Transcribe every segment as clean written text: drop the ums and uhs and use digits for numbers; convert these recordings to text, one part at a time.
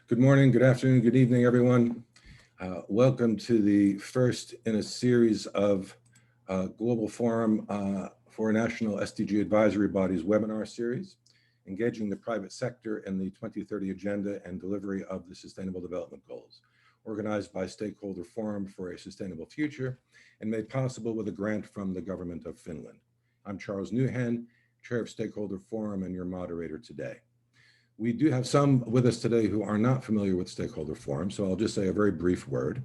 Good morning, good afternoon, good evening, everyone. Welcome to the first in a series of Global Forum for National SDG Advisory Bodies webinar series, engaging the private sector in the 2030 Agenda and delivery of the Sustainable Development Goals, organized by Stakeholder Forum for a Sustainable Future and made possible with a grant from the Government of Finland. I'm Charles Newhan, Chair of Stakeholder Forum and your moderator today. We do have some with us today who are not familiar with Stakeholder Forum, so I'll just say a very brief word.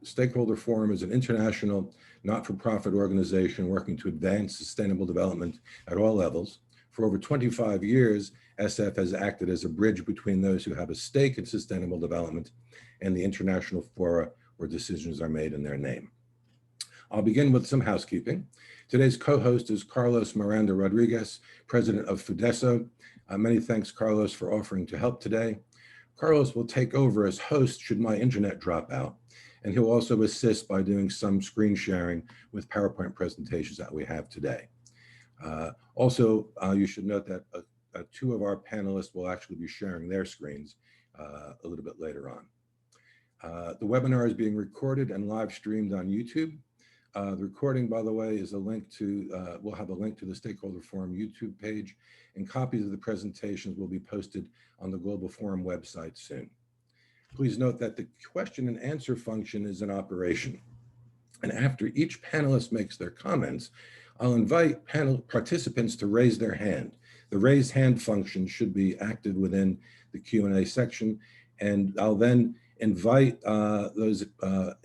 Stakeholder Forum is an international not-for-profit organization working to advance sustainable development at all levels. For over 25 years, SF has acted as a bridge between those who have a stake in sustainable development and the international fora where decisions are made in their name. I'll begin with some housekeeping. Today's co-host is Carlos Miranda Rodriguez, president of FUDESO. Many thanks, Carlos, for offering to help today. Carlos will take over as host should my internet drop out, and he'll also assist by doing some screen sharing with PowerPoint presentations that we have today. You should note that two of our panelists will actually be sharing their screens a little bit later on. The webinar is being recorded and live streamed on YouTube. The recording, by the way, is a link to, we'll have a link to the Stakeholder Forum YouTube page, and copies of the presentations will be posted on the Global Forum website soon. Please note that the question and answer function is in operation. And after each panelist makes their comments, I'll invite panel participants to raise their hand. The raise hand function should be active within the Q&A section, and I'll then invite those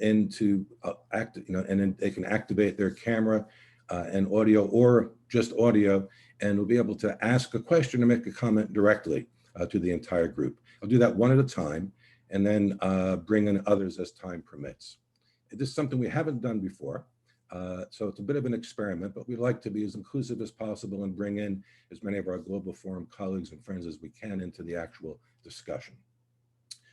in to act, and then they can activate their camera and audio or just audio, and we'll be able to ask a question or make a comment directly to the entire group. I'll do that one at a time and then bring in others as time permits. This is something we haven't done before, so it's a bit of an experiment, but we like to be as inclusive as possible and bring in as many of our Global Forum colleagues and friends as we can into the actual discussion.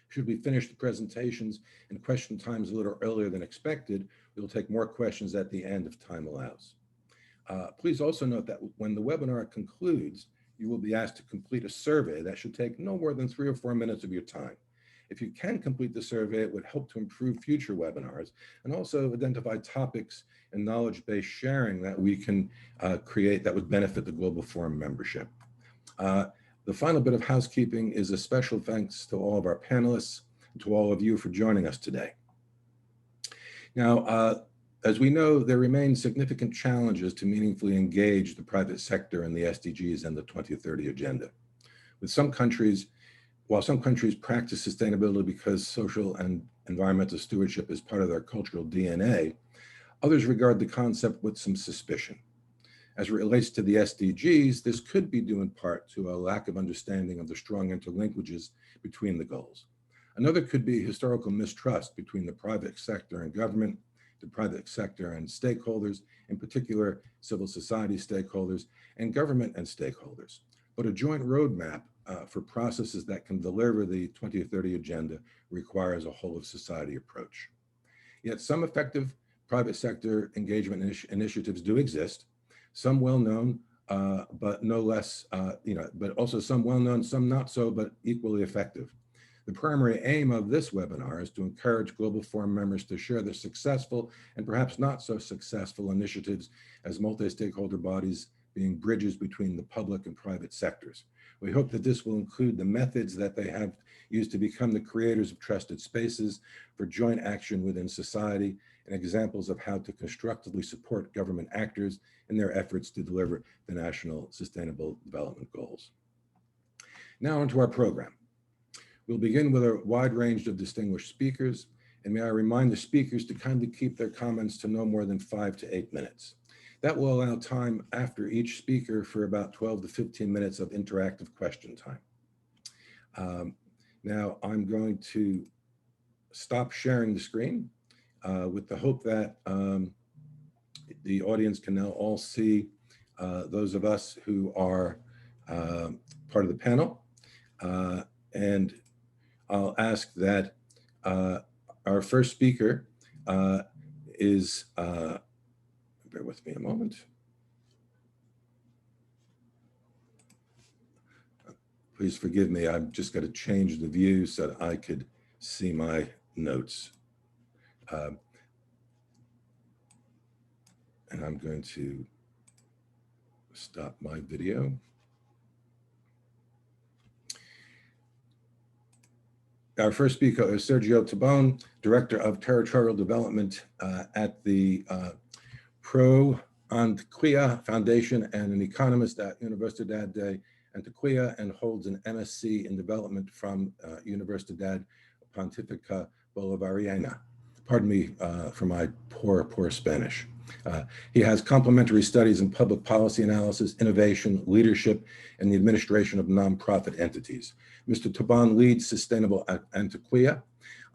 Should we finish the presentations and question times a little earlier than expected, we'll take more questions at the end if time allows. Please also note that when the webinar concludes, you will be asked to complete a survey that should take no more than 3 or 4 minutes of your time. If you can complete the survey, it would help to improve future webinars and also identify topics and knowledge-based sharing that we can create that would benefit the Global Forum membership. The final bit of housekeeping is a special thanks to all of our panelists and to all of you for joining us today. Now, as we know, there remain significant challenges to meaningfully engage the private sector in the SDGs and the 2030 Agenda. While some countries practice sustainability because social and environmental stewardship is part of their cultural DNA, others regard the concept with some suspicion. As it relates to the SDGs, this could be due in part to a lack of understanding of the strong interlinkages between the goals. Another could be historical mistrust between the private sector and government, the private sector and stakeholders, in particular civil society stakeholders, and government and stakeholders. But a joint roadmap for processes that can deliver the 2030 Agenda requires a whole of society approach. Yet some effective private sector engagement initiatives do exist. Some well-known, but no less, but also some well-known, some not so, but equally effective. The primary aim of this webinar is to encourage Global Forum members to share their successful and perhaps not so successful initiatives as multi-stakeholder bodies being bridges between the public and private sectors. We hope that this will include the methods that they have used to become the creators of trusted spaces for joint action within society and examples of how to constructively support government actors in their efforts to deliver the National Sustainable Development Goals. Now onto our program. We'll begin with a wide range of distinguished speakers, and may I remind the speakers to kindly keep their comments to no more than 5 to 8 minutes. That will allow time after each speaker for about 12 to 15 minutes of interactive question time. Now I'm going to stop sharing the screen with the hope that the audience can now all see those of us who are part of the panel. And I'll ask that our first speaker is, bear with me a moment. Please forgive me. I've just got to change the view so that I could see my notes. And I'm going to stop my video. Our first speaker is Sergio Tabon, Director of Territorial Development at the Pro Antioquia Foundation and an economist at Universidad de Antioquia, and holds an MSc in Development from Universidad Pontificia Bolivariana. Pardon me for my poor Spanish. He has complementary studies in public policy analysis, innovation, leadership, and the administration of nonprofit entities. Mr. Tabon leads Sustainable Antioquia,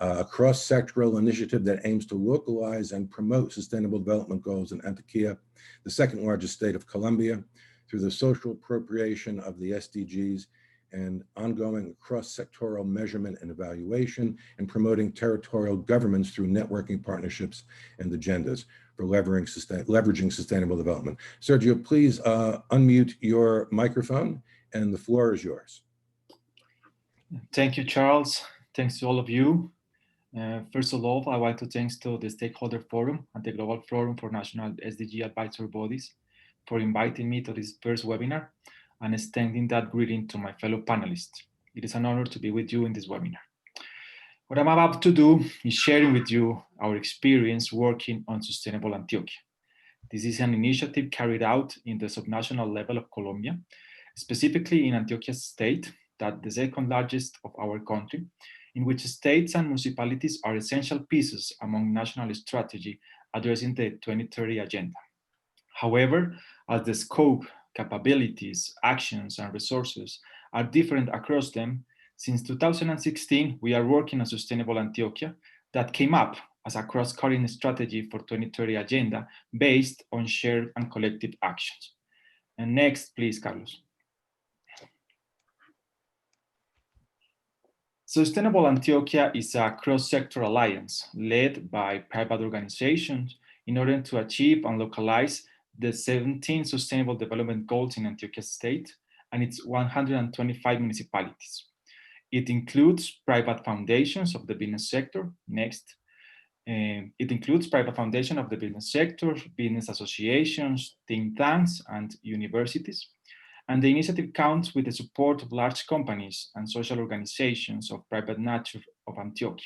a cross-sectoral initiative that aims to localize and promote sustainable development goals in Antioquia, the second largest state of Colombia, through the social appropriation of the SDGs and ongoing cross-sectoral measurement and evaluation, and promoting territorial governments through networking partnerships and agendas for leveraging sustainable development. Sergio, please unmute your microphone, and the floor is yours. Thank you, Charles. Thanks to all of you. First of all, I want to thank to the Stakeholder Forum and the Global Forum for National SDG Advisory Bodies for inviting me to this first webinar and extending that greeting to my fellow panelists. It is an honor to be with you in this webinar. What I'm about to do is sharing with you our experience working on Sustainable Antioquia. This is an initiative carried out in the subnational level of Colombia, specifically in Antioquia state, that the second largest of our country, in which states and municipalities are essential pieces among national strategy addressing the 2030 agenda. However, as the scope, capabilities, actions, and resources are different across them, since 2016, we are working on Sustainable Antioquia that came up as a cross-cutting strategy for 2030 agenda based on shared and collective actions. And next, please, Carlos. Sustainable Antioquia is a cross-sector alliance led by private organizations in order to achieve and localize the 17 Sustainable Development Goals in Antioquia State and its 125 municipalities. It includes private foundations of the business sector. Next. It includes private foundations of the business sector, business associations, think tanks, and universities. And the initiative counts with the support of large companies and social organizations of private nature of Antioquia.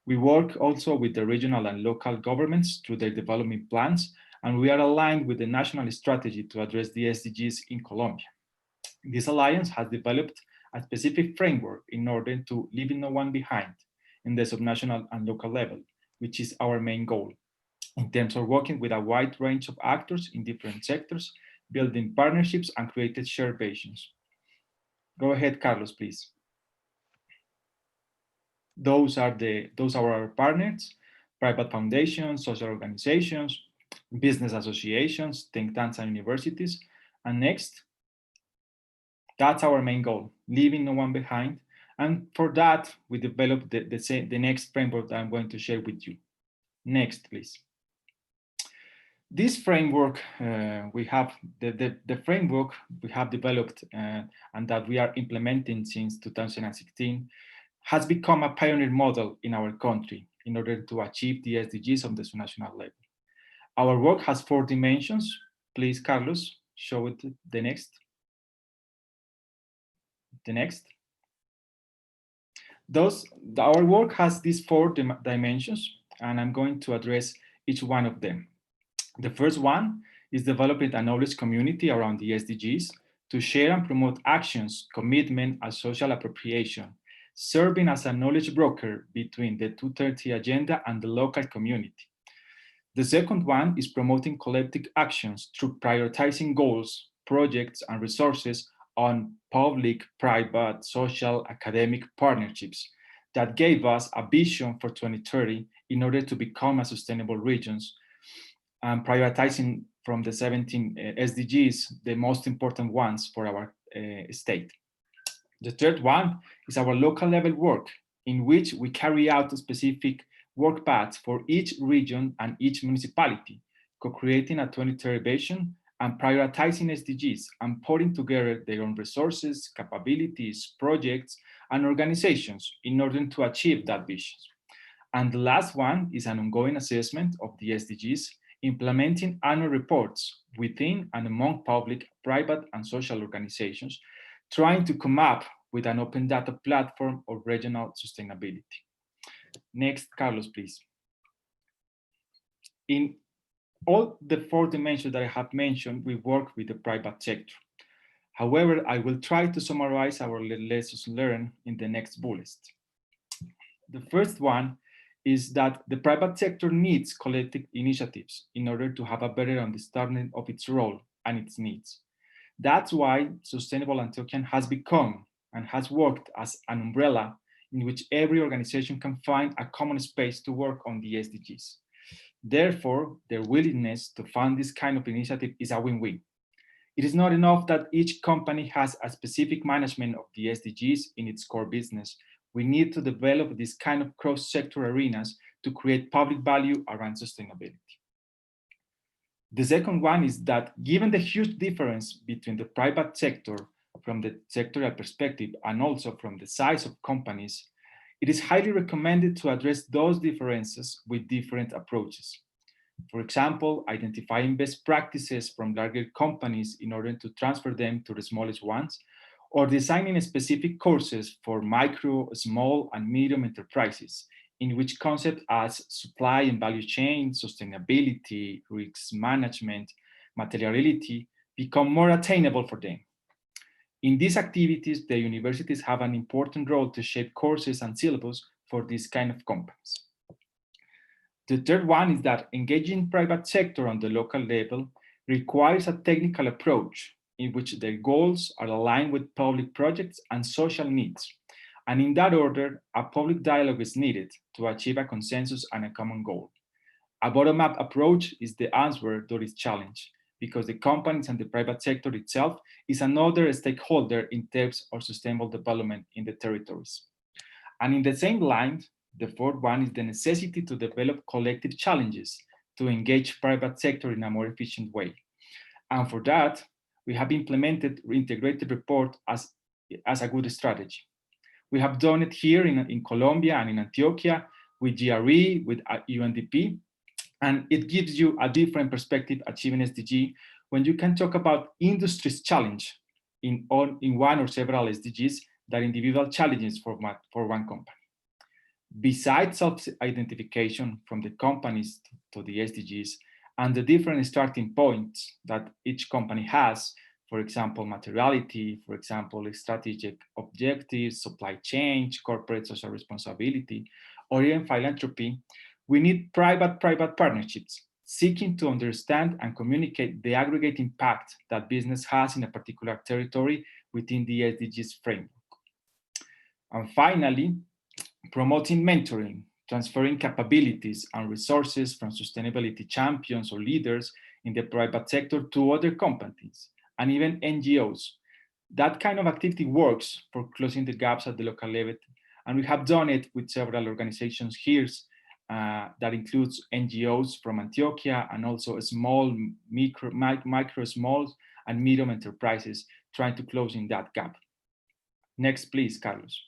We work also with the regional and local governments through their development plans, and we are aligned with the national strategy to address the SDGs in Colombia. This alliance has developed a specific framework in order to leave no one behind in the subnational and local level, which is our main goal, in terms of working with a wide range of actors in different sectors, building partnerships and creating shared visions. Go ahead, Carlos, please. Those are our partners: private foundations, social organizations, business associations, think tanks, and universities. And next, that's our main goal, leaving no one behind. And for that, we developed the next framework that I'm going to share with you. Next, please. This framework, we have the framework we have developed and that we are implementing since 2016 has become a pioneer model in our country in order to achieve the SDGs on the national level. Our work has 4 dimensions. Please, Carlos, show it the next. The next. Our work has these 4 dimensions, and I'm going to address each one of them. The first one is developing a knowledge community around the SDGs to share and promote actions, commitment, and social appropriation, serving as a knowledge broker between the 2030 agenda and the local community. The second one is promoting collective actions through prioritizing goals, projects, and resources on public, private, social, academic partnerships that gave us a vision for 2030 in order to become a sustainable regions, and prioritizing from the 17 SDGs, the most important ones for our state. The third one is our local level work, in which we carry out specific work paths for each region and each municipality, co-creating a 2030 vision and prioritizing SDGs and putting together their own resources, capabilities, projects, and organizations in order to achieve that vision. And the last one is an ongoing assessment of the SDGs, implementing annual reports within and among public, private, and social organizations, trying to come up with an open data platform of regional sustainability. Next, Carlos, please. In all the 4 dimensions that I have mentioned, we work with the private sector. However, I will try to summarize our lessons learned in the next bullet. The first one is that the private sector needs collective initiatives in order to have a better understanding of its role and its needs. That's why Sustainable Antiochian has become and has worked as an umbrella in which every organization can find a common space to work on the SDGs. Therefore, their willingness to fund this kind of initiative is a win-win. It is not enough that each company has a specific management of the SDGs in its core business. We need to develop this kind of cross-sector arenas to create public value around sustainability. The second one is that given the huge difference between the private sector from the sectoral perspective and also from the size of companies, it is highly recommended to address those differences with different approaches. For example, identifying best practices from larger companies in order to transfer them to the smallest ones, or designing specific courses for micro, small, and medium enterprises, in which concepts as supply and value chain, sustainability, risk management, materiality become more attainable for them. In these activities, the universities have an important role to shape courses and syllabus for these kind of companies. The third one is that engaging private sector on the local level requires a technical approach in which their goals are aligned with public projects and social needs. And in that order, a public dialogue is needed to achieve a consensus and a common goal. A bottom-up approach is the answer to this challenge, because the companies and the private sector itself is another stakeholder in terms of sustainable development in the territories. And in the same line, the fourth one is the necessity to develop collective challenges to engage private sector in a more efficient way. And for that, we have implemented integrated report as a good strategy. We have done it here in Colombia and in Antioquia with GRE, with UNDP, and it gives you a different perspective achieving SDG when you can talk about industry's challenge in one or several SDGs than individual challenges for one company. Besides self-identification from the companies to the SDGs and the different starting points that each company has, for example, materiality, for example, strategic objectives, supply chain, corporate social responsibility, or even philanthropy, we need private partnerships, seeking to understand and communicate the aggregate impact that business has in a particular territory within the SDGs framework. And finally, promoting mentoring, transferring capabilities and resources from sustainability champions or leaders in the private sector to other companies and even NGOs. That kind of activity works for closing the gaps at the local level. And we have done it with several organizations here that includes NGOs from Antioquia and also small, micro, small, and medium enterprises trying to close in that gap. Next, please, Carlos.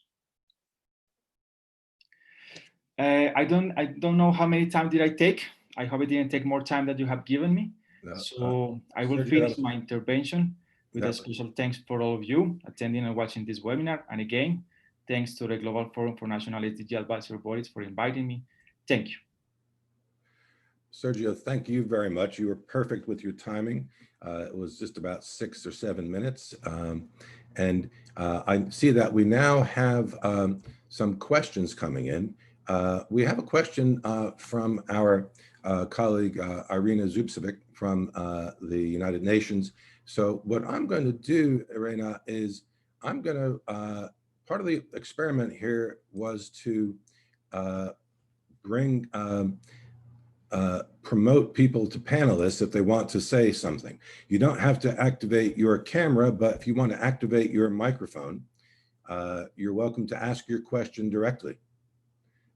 I don't know how many time did I take. I hope it didn't take more time that you have given me. So I will finish my intervention with a special thanks for all of you attending and watching this webinar. And again, thanks to the Global Forum for National SDG Advisory Bodies for inviting me. Thank you. Sergio, thank you very much. You were perfect with your timing. It was just about 6 or 7 minutes. And I see that we now have some questions coming in. We have a question from our colleague Irina Zubcevic from the United Nations. So what I'm going to do, Irina, is I'm going to, part of the experiment here was to promote people to panelists if they want to say something. You don't have to activate your camera, but if you want to activate your microphone, you're welcome to ask your question directly.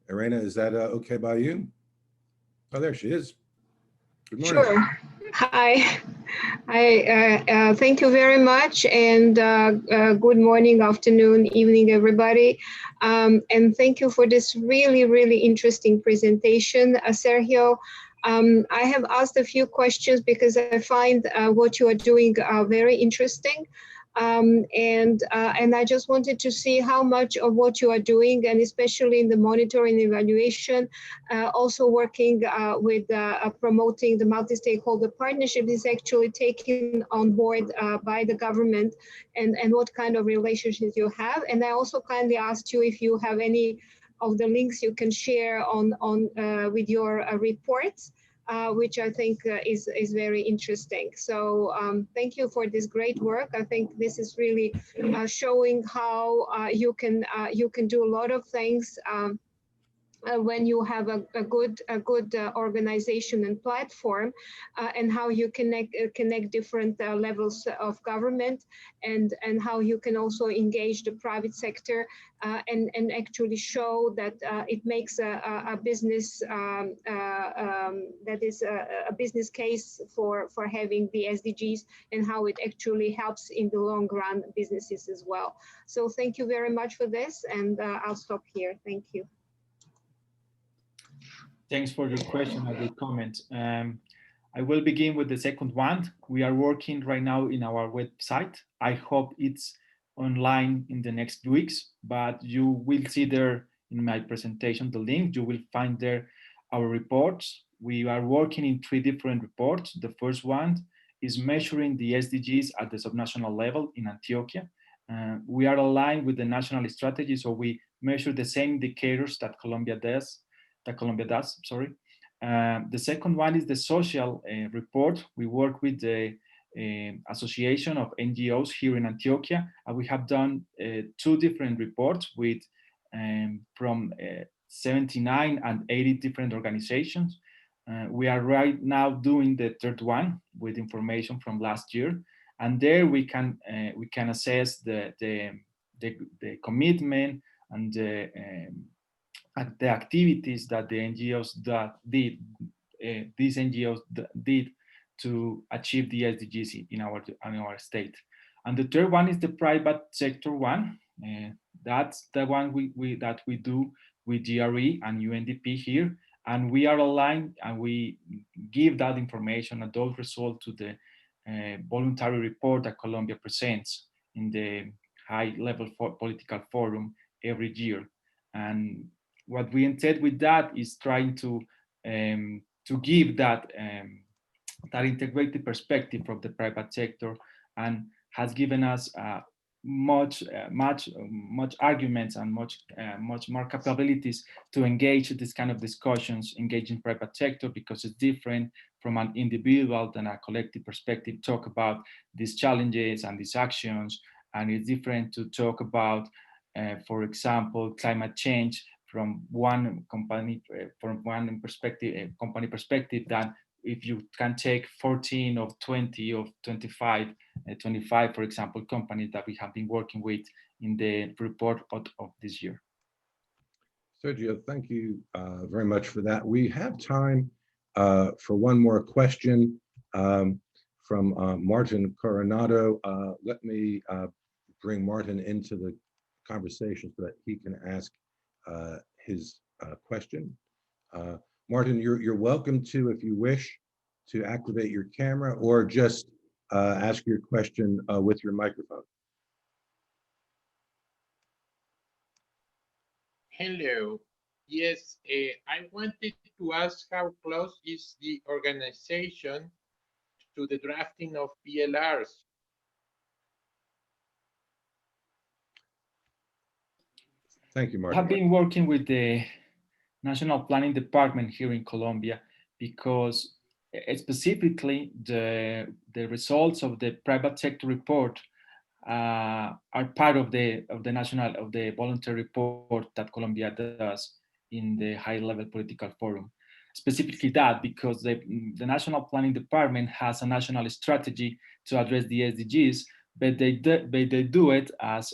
Irina, is that okay by you? Oh, there she is. Good morning. Sure. Hi. Thank you very much, and good morning, afternoon, evening, everybody. And thank you for this really, really interesting presentation, Sergio. I have asked a few questions because I find what you are doing very interesting. And I just wanted to see how much of what you are doing, and especially in the monitoring and evaluation, also working with promoting the multi-stakeholder partnership, is actually taken on board by the government, and what kind of relationships you have. And I also kindly asked you if you have any of the links you can share on with your reports. Which I think is very interesting. So thank you for this great work. I think this is really showing how you can do a lot of things when you have a good organization and platform, and how you connect different levels of government, and how you can also engage the private sector, and actually show that it makes a business that is a business case for having the SDGs, and how it actually helps in the long run businesses as well. So thank you very much for this, and I'll stop here. Thank you. Thanks for your question and your comment. I will begin with the second one. We are working right now in our website. I hope it's online in the next weeks, but you will see there in my presentation the link. You will find there our reports. We are working in 3 different reports. The first one is measuring the SDGs at the subnational level in Antioquia. We are aligned with the national strategy, so we measure the same indicators that Colombia does. The second one is the social report. We work with the Association of NGOs here in Antioquia, and we have done 2 different reports with from 79 and 80 different organizations. We are right now doing the third one with information from last year, and there we can assess the commitment and the activities that the NGOs did to achieve the SDGs in our state. And the third one is the private sector one. That's the one that we do with GRE and UNDP here, and we are aligned, and we give that information and those results to the voluntary report that Colombia presents in the high-level political forum every year. And what we intend with that is trying to give that integrated perspective from the private sector, and has given us much arguments and much more capabilities to engage this kind of discussions, engaging private sector, because it's different from an individual than a collective perspective. Talk about these challenges and these actions, and it's different to talk about, for example, climate change from one company perspective than if you can take 14 of 20 of 25, for example, companies that we have been working with in the report of this year. Sergio, thank you very much for that. We have time for one more question from Martin Coronado. Let me bring Martin into the conversation so that he can ask his question. Martin, you're welcome to, if you wish, to activate your camera or just ask your question with your microphone. Hello. Yes, I wanted to ask how close is the organization to the drafting of PLRs? Thank you, Martin. I have been working with the National Planning Department here in Colombia, because specifically the results of the private sector report are part of the voluntary report that Colombia does in the high-level political forum. Specifically that, because the National Planning Department has a national strategy to address the SDGs, but they do it as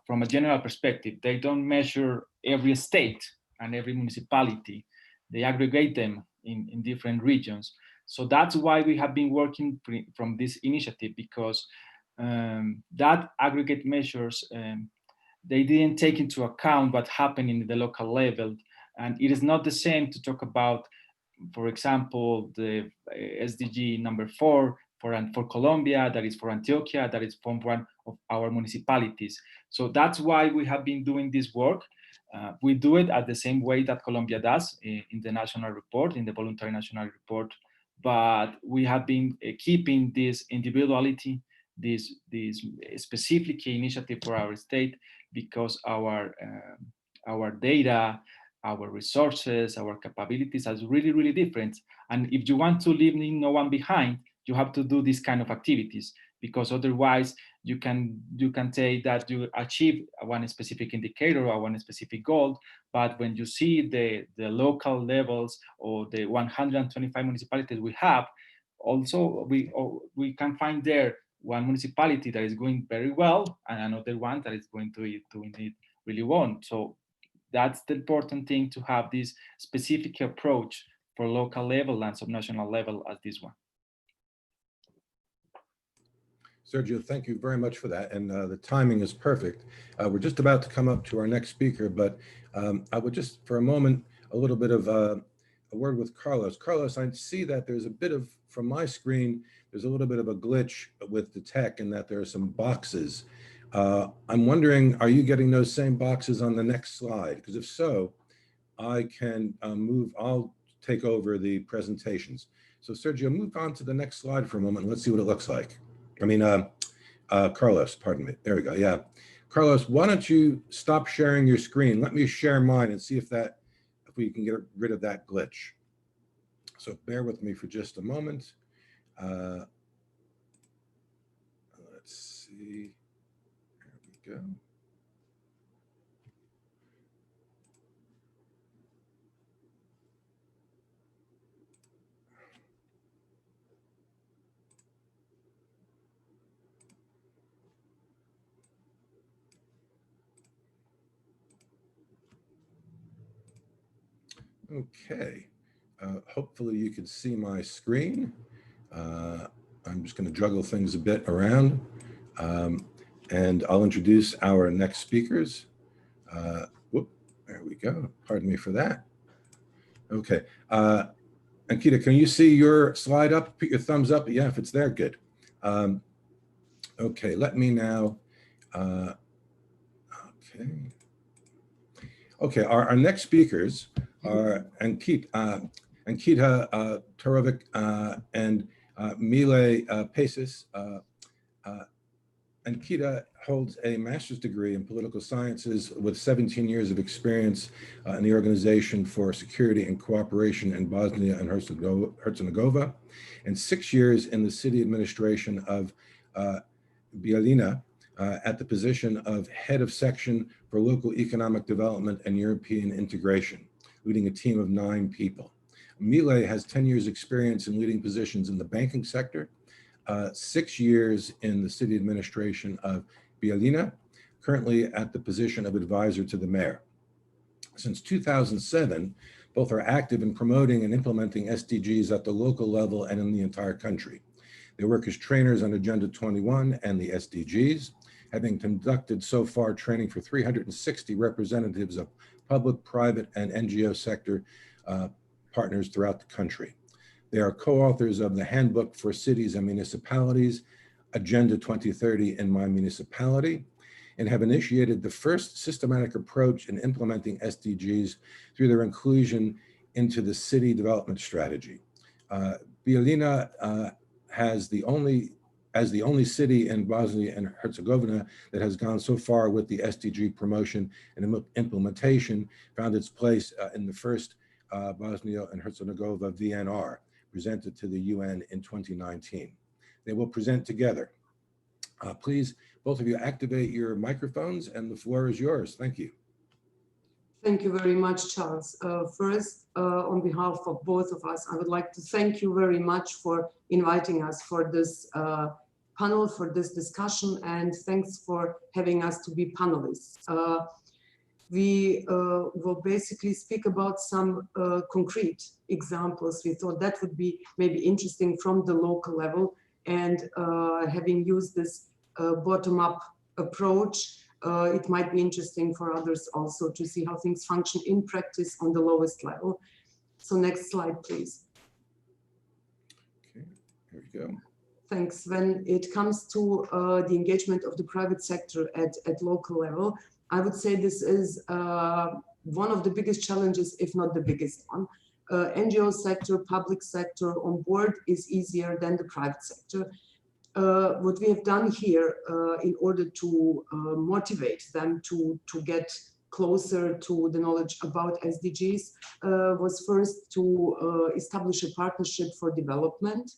from a general perspective. They don't measure every state and every municipality. They aggregate them in different regions. So that's why we have been working from this initiative, because that aggregate measures, they didn't take into account what happened in the local level. And it is not the same to talk about, for example, the SDG number 4 for Colombia, that is for Antioquia, that is from one of our municipalities. So that's why we have been doing this work. We do it at the same way that Colombia does in the national report, in the voluntary national report, but we have been keeping this individuality, this specific initiative for our state, because our data, our resources, our capabilities are really, really different. And if you want to leave no one behind, you have to do these kind of activities, because otherwise you can say that you achieve one specific indicator or one specific goal, but when you see the local levels or the 125 municipalities we have, also we can find there one municipality that is going very well and another one that is doing it really well. So that's the important thing, to have this specific approach for local level and subnational level as this one. Sergio, thank you very much for that. And the timing is perfect. We're just about to come up to our next speaker, but I would just for a moment, a little bit of a word with Carlos. Carlos, I see that there's a bit of, from my screen, there's a little bit of a glitch with the tech in that there are some boxes. I'm wondering, are you getting those same boxes on the next slide? Because if so, I can I'll take over the presentations. So Sergio, move on to the next slide for a moment. And let's see what it looks like. I mean, Carlos, pardon me. There we go. Yeah. Carlos, why don't you stop sharing your screen? Let me share mine and see if we can get rid of that glitch. So bear with me for just a moment. Let's see. There we go. Okay, hopefully you can see my screen. I'm just going to juggle things a bit around, and I'll introduce our next speakers. There we go. Pardon me for that. Okay, Ankita, can you see your slide up? Put your thumbs up. Yeah, if it's there, good. Okay, let me now. Okay, our next speakers are Ankita Torovic and Mile Pasis. Ankita holds a master's degree in political sciences with 17 years of experience in the Organization for Security and Cooperation in Bosnia and Herzegovina, and 6 years in the city administration of Bijeljina at the position of head of section for local economic development and European integration, leading a team of 9 people. Mile has 10 years experience in leading positions in the banking sector, 6 years in the city administration of Bijeljina, currently at the position of advisor to the mayor. Since 2007, both are active in promoting and implementing SDGs at the local level and in the entire country. They work as trainers on Agenda 21 and the SDGs, having conducted so far training for 360 representatives of public, private, and NGO sector partners throughout the country. They are co-authors of the Handbook for Cities and Municipalities, Agenda 2030 in My Municipality, and have initiated the first systematic approach in implementing SDGs through their inclusion into the city development strategy. Bijeljina as the only city in Bosnia and Herzegovina that has gone so far with the SDG promotion and implementation, found its place in the first Bosnia and Herzegovina VNR, presented to the UN in 2019. They will present together. Please, both of you activate your microphones and the floor is yours. Thank you. Thank you very much, Charles. First, on behalf of both of us, I would like to thank you very much for inviting us for this panel, for this discussion, and thanks for having us to be panelists. we will basically speak about some concrete examples. We thought that would be maybe interesting from the local level, and having used this bottom-up approach, it might be interesting for others also to see how things function in practice on the lowest level. So next slide, please. Okay, here we go. Thanks. When it comes to the engagement of the private sector at local level, I would say this is one of the biggest challenges, if not the biggest one. NGO sector, public sector on board is easier than the private sector. What we have done here in order to motivate them to get closer to the knowledge about SDGs was first to establish a partnership for development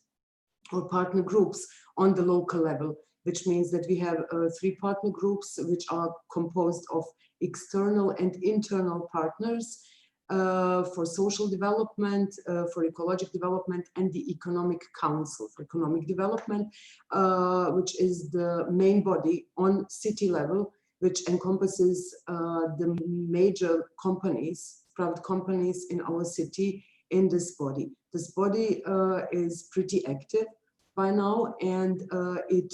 or partner groups on the local level, which means that we have 3 partner groups which are composed of external and internal partners for social development, for ecological development, and the Economic Council for Economic Development, which is the main body on city level, which encompasses the major companies, private companies in our city in this body. This body is pretty active by now, and it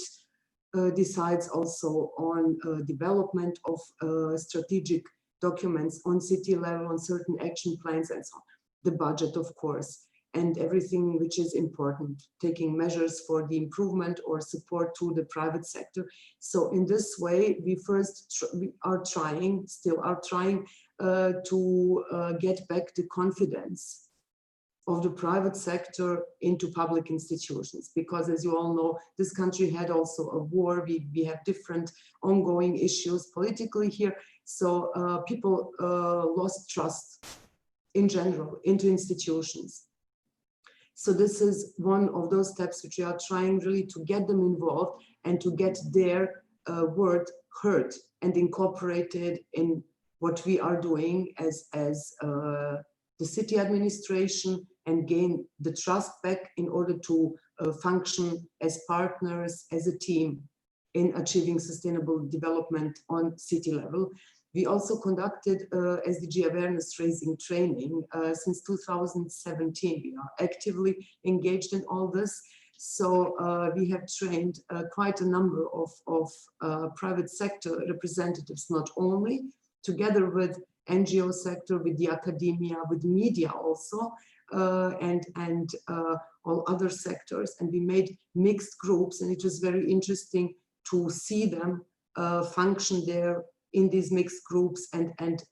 decides also on development of strategic documents on city level, on certain action plans and so on. The budget, of course, and everything which is important, taking measures for the improvement or support to the private sector. So in this way, we still are trying to get back the confidence of the private sector into public institutions, because as you all know, this country had also a war. We have different ongoing issues politically here. So people lost trust in general into institutions. So this is one of those steps which we are trying really to get them involved and to get their word heard and incorporated in what we are doing as the city administration, and gain the trust back in order to function as partners, as a team in achieving sustainable development on city level. We also conducted SDG awareness raising training since 2017. We are actively engaged in all this. So we have trained quite a number of private sector representatives, not only together with NGO sector, with the academia, with media also, and all other sectors. And we made mixed groups, and it was very interesting to see them function there in these mixed groups and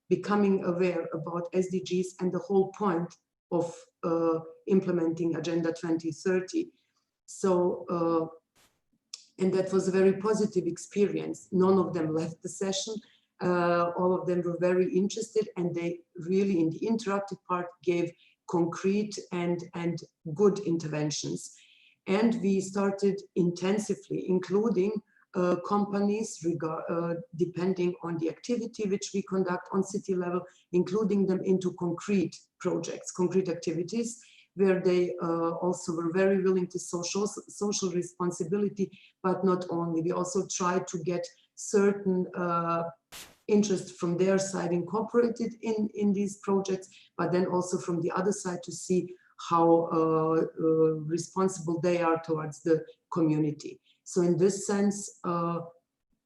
becoming aware about SDGs and the whole point of implementing Agenda 2030. So, and that was a very positive experience. None of them left the session. All of them were very interested, and they really, in the interactive part, gave concrete and good interventions. And we started intensively, including companies, depending on the activity which we conduct on city level, including them into concrete projects, concrete activities, where they also were very willing to social responsibility, but not only. We also tried to get certain interest from their side incorporated in these projects, but then also from the other side to see how responsible they are towards the community. So in this sense,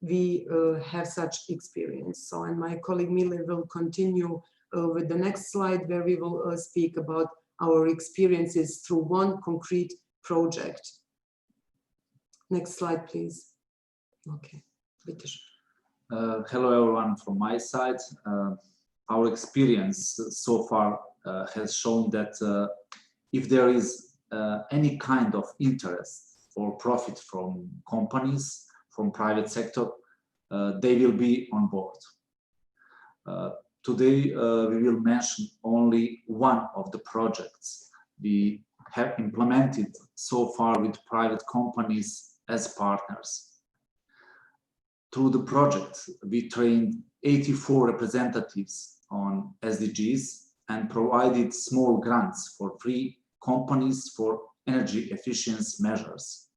we have such experience. So, and my colleague Mile will continue with the next slide, where we will speak about our experiences through one concrete project. Next slide, please. Okay. Hello everyone from my side. Our experience so far has shown that if there is any kind of interest or profit from companies, from private sector, they will be on board. Today we will mention only one of the projects we have implemented so far with private companies as partners. Through the project, we trained 84 representatives on SDGs and provided small grants for 3 companies for energy efficiency measures.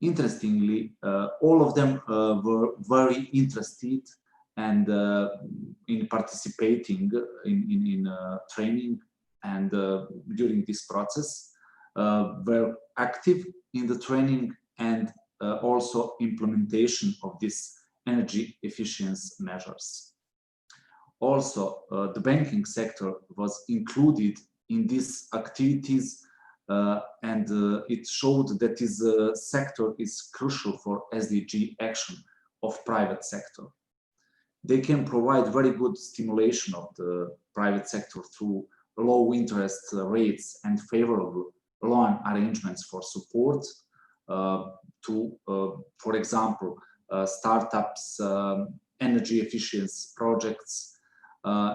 Interestingly, all of them were very interested and in participating in training and during this process, were active in the training and also implementation of these energy efficiency measures. Also, the banking sector was included in these activities, and it showed that this sector is crucial for SDG action of private sector. They can provide very good stimulation of the private sector through low interest rates and favorable loan arrangements for support to, for example, startups, energy efficiency projects,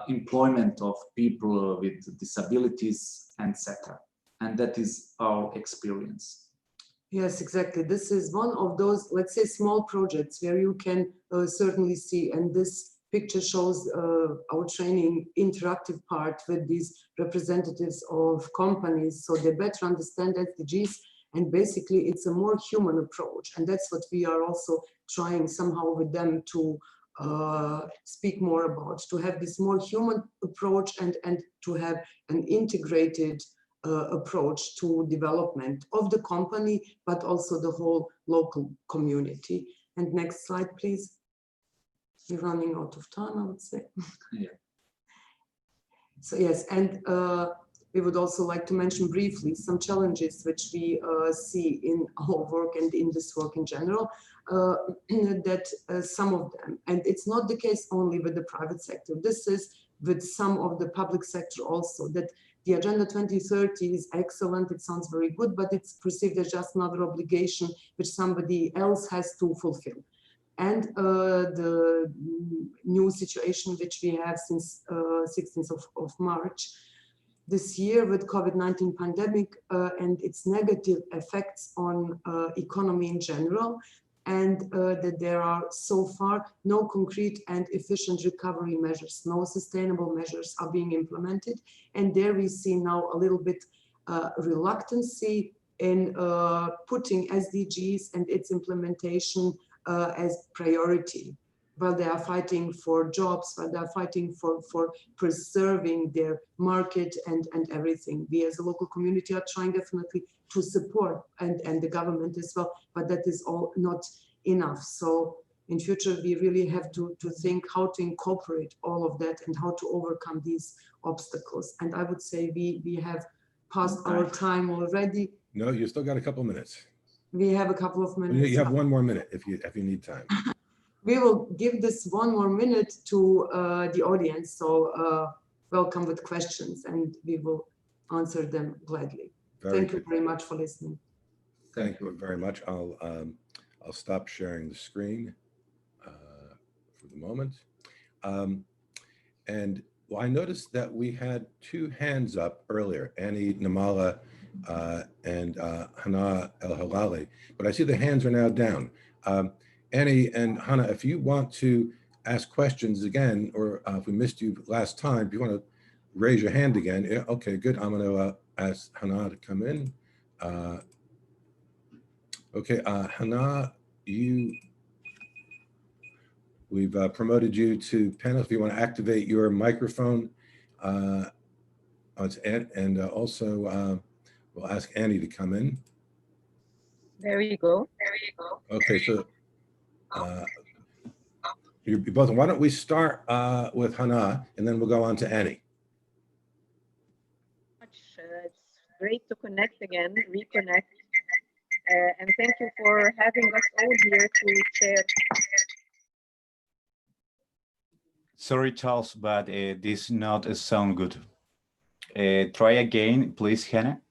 employment of people with disabilities, etc. And that is our experience. Yes, exactly. This is one of those, let's say, small projects where you can certainly see, and this picture shows our training interactive part with these representatives of companies, so they better understand SDGs, and basically it's a more human approach, and that's what we are also trying somehow with them to speak more about, to have this more human approach and to have an integrated approach to development of the company, but also the whole local community. And next slide, please. We're running out of time, I would say. Yeah. So yes, and we would also like to mention briefly some challenges which we see in our work and in this work in general, that some of them, and it's not the case only with the private sector, this is with some of the public sector also, that the Agenda 2030 is excellent, it sounds very good, but it's perceived as just another obligation which somebody else has to fulfill. And the new situation which we have since 16th of March this year with COVID-19 pandemic and its negative effects on economy in general, and that there are so far no concrete and efficient recovery measures, no sustainable measures are being implemented. And there we see now a little bit reluctancy in putting SDGs and its implementation as priority, while they are fighting for jobs, while they are fighting for preserving their market and everything. We as a local community are trying definitely to support, and the government as well, but that is all not enough. So in future, we really have to think how to incorporate all of that and how to overcome these obstacles. And I would say we have passed our time already. No, you still got a couple minutes. We have a couple of minutes. You have one more minute if you need time. We will give this one more minute to the audience. So welcome with questions and we will answer them gladly. Thank you very much for listening. Thank you very much. I'll stop sharing the screen for the moment. And well, I noticed that we had two hands up earlier, Annie Namala and Hana El Halali, but I see the hands are now down. Annie and Hana, if you want to ask questions again, or if we missed you last time, if you want to raise your hand again, yeah, okay, good. I'm going to ask Hana to come in. Okay, Hana, we've promoted you to panel. If you want to activate your microphone, and also we'll ask Annie to come in. There you go. Okay, so you both. Why don't we start with Hana, and then we'll go on to Annie. It's great to connect again, reconnect. And thank you for having us all here to share. Sorry, Charles, but this not sound good. Try again, please, Hannah.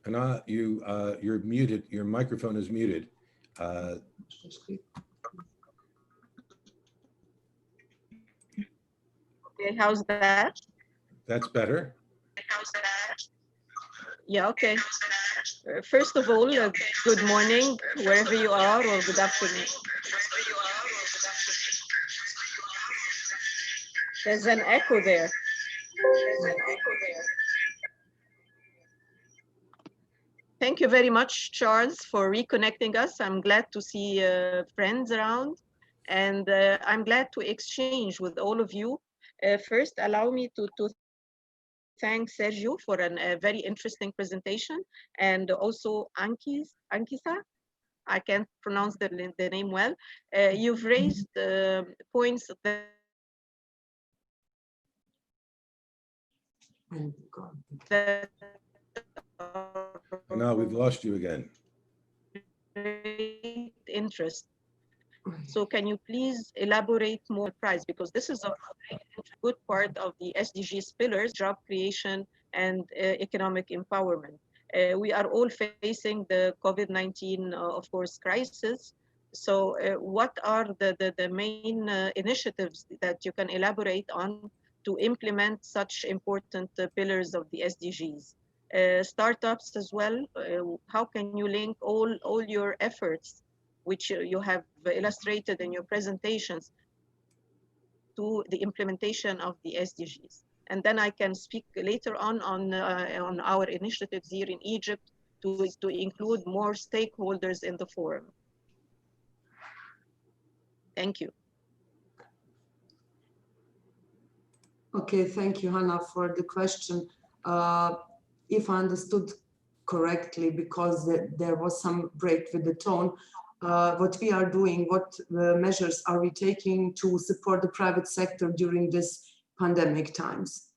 Hana, you're muted. Your microphone is muted. Okay, how's that? That's better. Yeah, okay. First of all, good morning, wherever you are, or good afternoon. There's an echo there. Thank you very much, Charles, for reconnecting us. I'm glad to see friends around, and I'm glad to exchange with all of you. First, allow me to thank Sergio for a very interesting presentation, and also Ankisa. I can't pronounce the name well. You've raised points that And now we've lost you again. great interest. So can you please elaborate more price, because this is a good part of the SDGs pillars, job creation and economic empowerment. We are all facing the COVID-19, of course, crisis. So what are the main initiatives that you can elaborate on to implement such important pillars of the SDGs? Startups as well, how can you link all your efforts, which you have illustrated in your presentations, to the implementation of the SDGs? And then I can speak later on our initiatives here in Egypt to include more stakeholders in the forum. Thank you. Okay, thank you, Hannah, for the question. If I understood correctly, because there was some break with the tone, what we are doing, what measures are we taking to support the private sector during this pandemic times?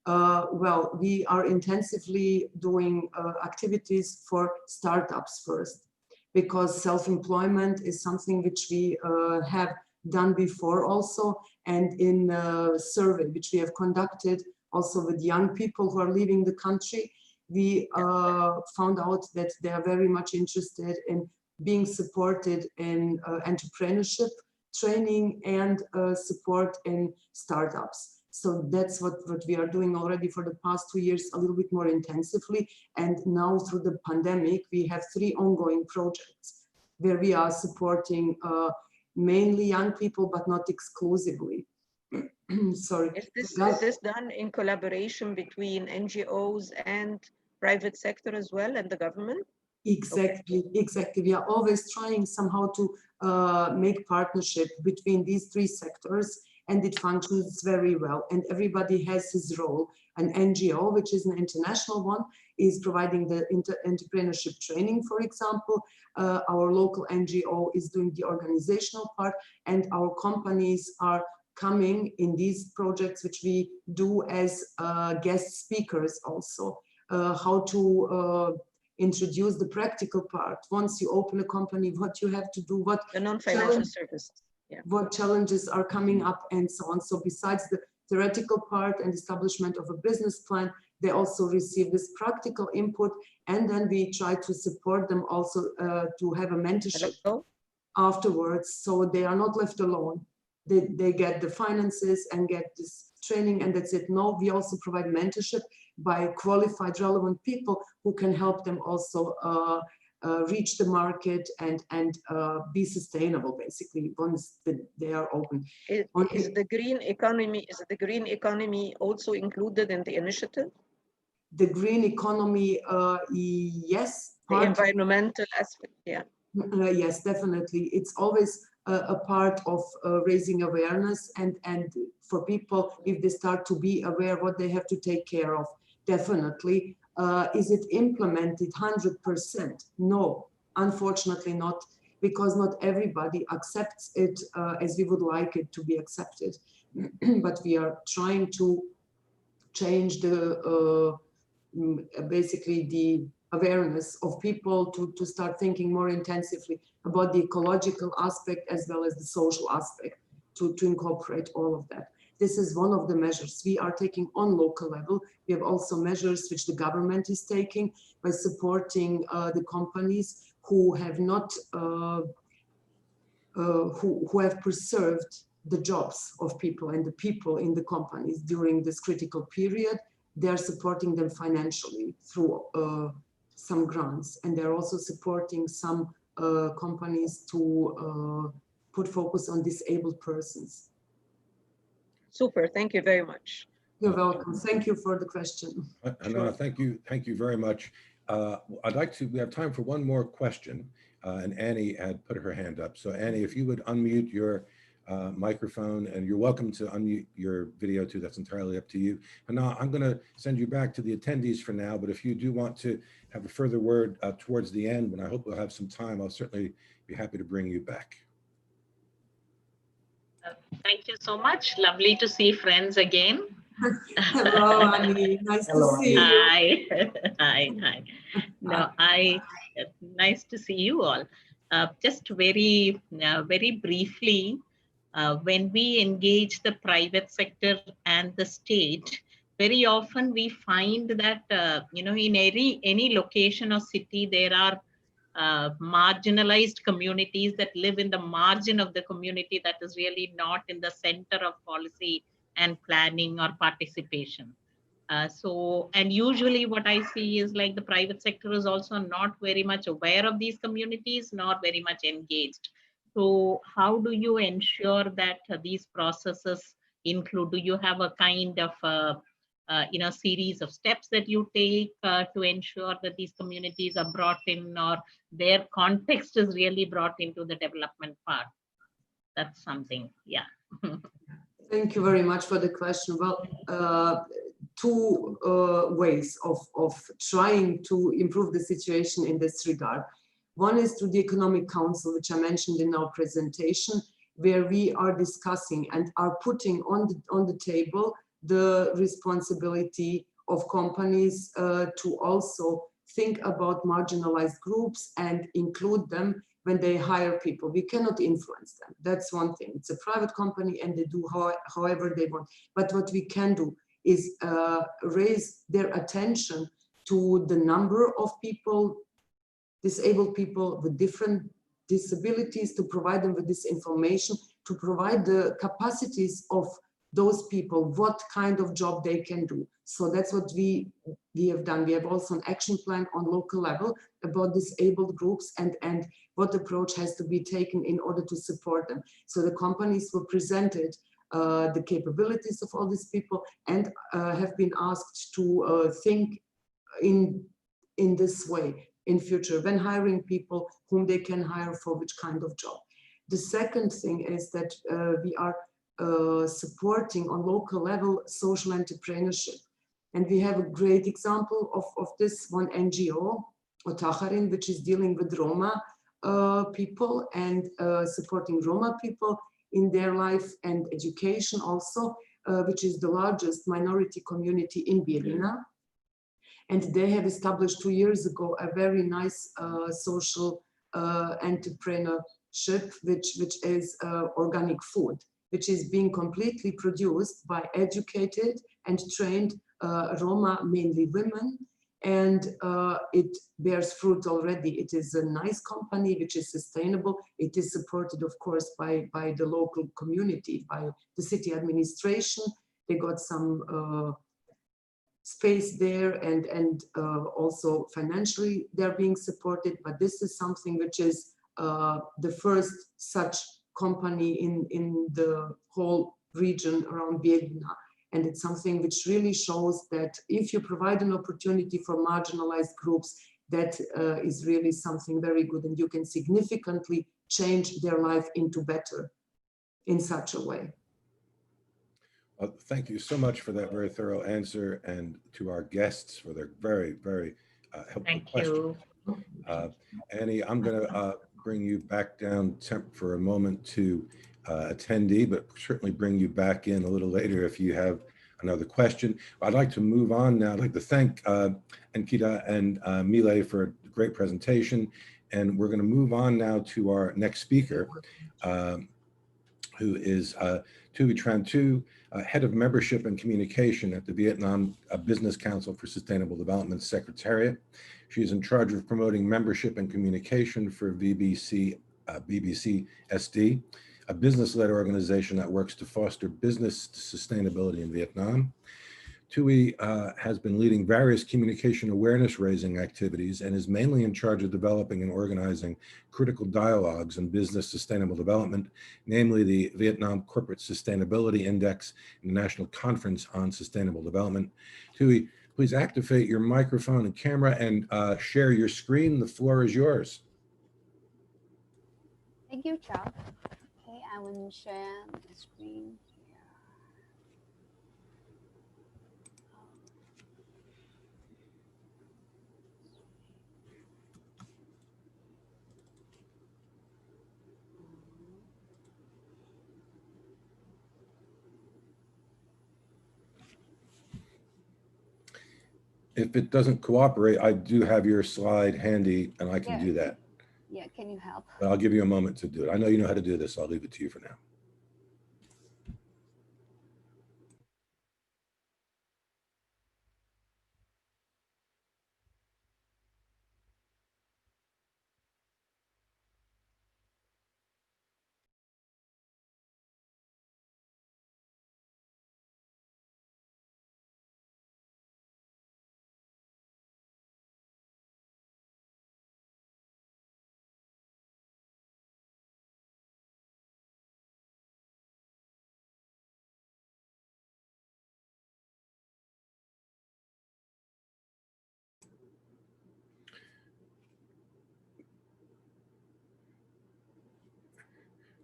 Well, we are intensively doing activities for startups first, because self-employment is something which we have done before also, and in a survey which we have conducted also with young people who are leaving the country, we found out that they are very much interested in being supported in entrepreneurship training and support in startups. So that's what we are doing already for the past 2 years, a little bit more intensively. And now through the pandemic, we have 3 ongoing projects where we are supporting mainly young people, but not exclusively. Sorry. Is this done in collaboration between NGOs and private sector as well, and the government? Exactly, okay. Exactly. We are always trying somehow to make partnership between these 3 sectors, and it functions very well. And everybody has his role. An NGO, which is an international one, is providing the entrepreneurship training, for example. Our local NGO is doing the organizational part, and our companies are coming in these projects, which we do as guest speakers also. How to introduce the practical part. Once you open a company, what you have to do, what the non-financial services, what challenges are coming up, and so on. So besides the theoretical part and establishment of a business plan, they also receive this practical input, and then we try to support them also to have a mentorship afterwards, so they are not left alone. They get the finances and get this training, and that's it. No, we also provide mentorship by qualified, relevant people who can help them also reach the market and be sustainable, basically, once they are open. Is the green economy also included in the initiative? The green economy, yes. The environmental aspect, yeah. Yes, definitely. It's always a part of raising awareness, and for people, if they start to be aware what they have to take care of, definitely. Is it implemented 100%? No, unfortunately not, because not everybody accepts it as we would like it to be accepted. But we are trying to change the basically the awareness of people to start thinking more intensively about the ecological aspect as well as the social aspect, to incorporate all of that. This is one of the measures we are taking on local level. We have also measures which the government is taking by supporting the companies who have not, who have preserved the jobs of people and the people in the companies during this critical period. They are supporting them financially through some grants, and they're also supporting some companies to put focus on disabled persons. Super, thank you very much. You're welcome. Thank you for the question. Anna, thank you very much. I'd like to, we have time for one more question, and Annie had put her hand up. So Annie, if you would unmute your microphone, and you're welcome to unmute your video too, that's entirely up to you. And now I'm gonna send you back to the attendees for now, but if you do want to have a further word towards the end, when I hope we'll have some time, I'll certainly be happy to bring you back. Thank you so much. Lovely to see friends again. Hello, Annie. Nice to see you. Hi. Hi. No, nice to see you all. Just very briefly, when we engage the private sector and the state, very often we find that, in any location or city, there are marginalized communities that live in the margin of the community that is really not in the center of policy and planning or participation. And usually what I see is like the private sector is also not very much aware of these communities, not very much engaged. So how do you ensure that these processes include, do you have a kind of series of steps that you take to ensure that these communities are brought in, or their context is really brought into the development part? That's something, yeah. Thank you very much for the question. Well, two ways of trying to improve the situation in this regard. One is through the Economic Council, which I mentioned in our presentation, where we are discussing and are putting on the table the responsibility of companies to also think about marginalized groups and include them when they hire people. We cannot influence them. That's one thing. It's a private company and they do however they want. But what we can do is raise their attention to the number of people, disabled people with different disabilities, to provide them with this information, to provide the capacities of those people, what kind of job they can do. So that's what we have done. We have also an action plan on local level about disabled groups and what approach has to be taken in order to support them. So the companies were presented the capabilities of all these people and have been asked to think in this way in future when hiring people whom they can hire for which kind of job. The second thing is that we are supporting on local level social entrepreneurship. And we have a great example of this one NGO, Otaharin, which is dealing with Roma people and supporting Roma people in their life and education also, which is the largest minority community in Bijeljina. And they have established 2 years ago a very nice social entrepreneurship, which is organic food, which is being completely produced by educated and trained Roma, mainly women, and it bears fruit already. It is a nice company which is sustainable. It is supported, of course, by the local community, by the city administration. They got some space there and also financially they're being supported, but this is something which is the first such company in the whole region around Bijeljina. And it's something which really shows that if you provide an opportunity for marginalized groups, that is really something very good, and you can significantly change their life into better in such a way. Well, thank you so much for that very thorough answer, and to our guests for their very, very helpful questions. Annie, I'm going to bring you back down for a moment to attendee, but certainly bring you back in a little later if you have another question. I'd like to move on now. I'd like to thank Ankita and Mile for a great presentation. And we're going to move on now to our next speaker, who is Thuy Tran Thu, Head of Membership and Communication at the Vietnam Business Council for Sustainable Development Secretariat. She's in charge of promoting membership and communication for BBC SD, a business-led organization that works to foster business sustainability in Vietnam. Thuy has been leading various communication awareness raising activities and is mainly in charge of developing and organizing critical dialogues in business sustainable development, namely the Vietnam Corporate Sustainability Index and the National Conference on Sustainable Development. Thuy, Please activate your microphone and camera and share your screen. The floor is yours. Thank you, Charles. Okay, I will share the screen here. If it doesn't cooperate, I do have your slide handy and I can do that. Yeah, can you help? But I'll give you a moment to do it. I know you know how to do this. So I'll leave it to you for now.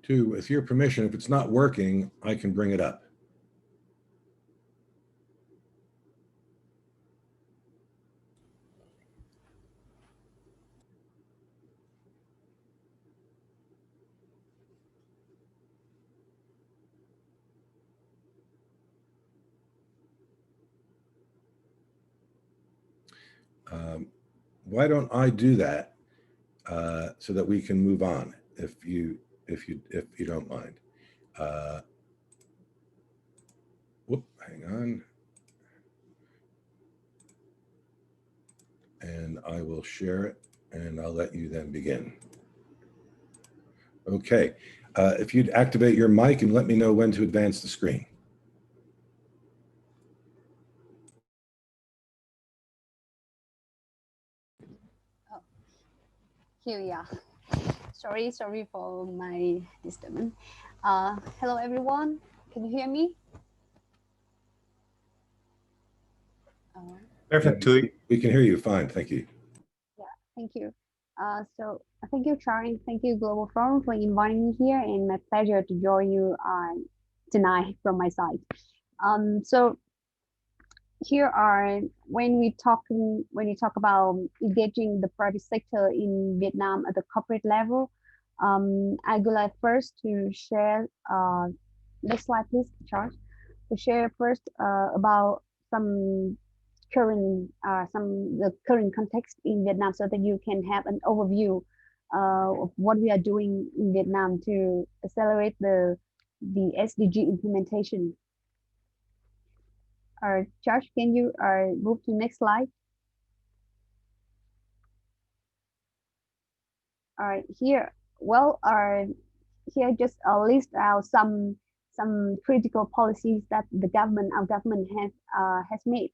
Two, with your permission, if it's not working, I can bring it up. Why don't I do that so that we can move on, if you don't mind. Whoop, hang on. And I will share it and I'll let you then begin. Okay, if you'd activate your mic and let me know when to advance the screen. Oh, here we are. Sorry for my disturbance. Hello, everyone. Can you hear me? Perfect. Yeah, we can hear you fine. Thank you. Yeah, thank you. So thank you, Charlie. Thank you, Global Forum, for inviting me here, and my pleasure to join you tonight from my side. So here are when we talk about engaging the private sector in Vietnam at the corporate level. I would like first to share. Next slide, please, Charles. To share first about some the current context in Vietnam, so that you can have an overview of what we are doing in Vietnam to accelerate the SDG implementation. Josh, can you move to next slide? All right, here, well, here just list out some critical policies that our government has made.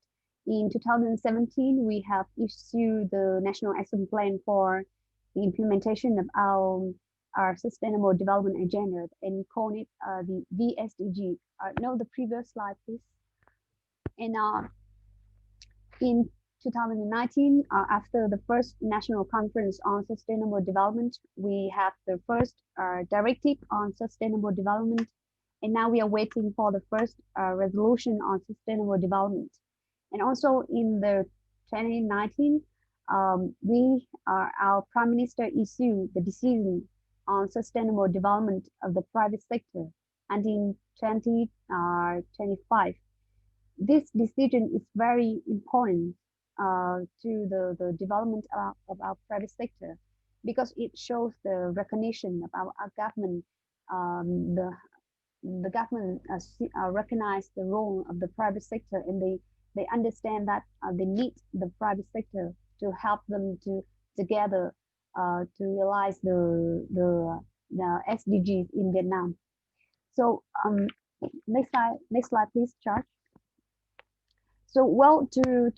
In 2017, we have issued the National Action Plan for the implementation of our Sustainable Development Agenda, and call it the VSDG. No, the previous slide, please. And in 2019, after the first National Conference on Sustainable Development, we have the first Directive on Sustainable Development, and now we are waiting for the first resolution on sustainable development. And also in the 2019, our Prime Minister issued the decision on sustainable development of the private sector, and in 2025. This decision is very important to the development of our private sector, because it shows the recognition of our government. The government recognize the role of the private sector, and they understand that they need the private sector to help them to together to realize the SDGs in Vietnam. So next slide, please, Charles. So, well, to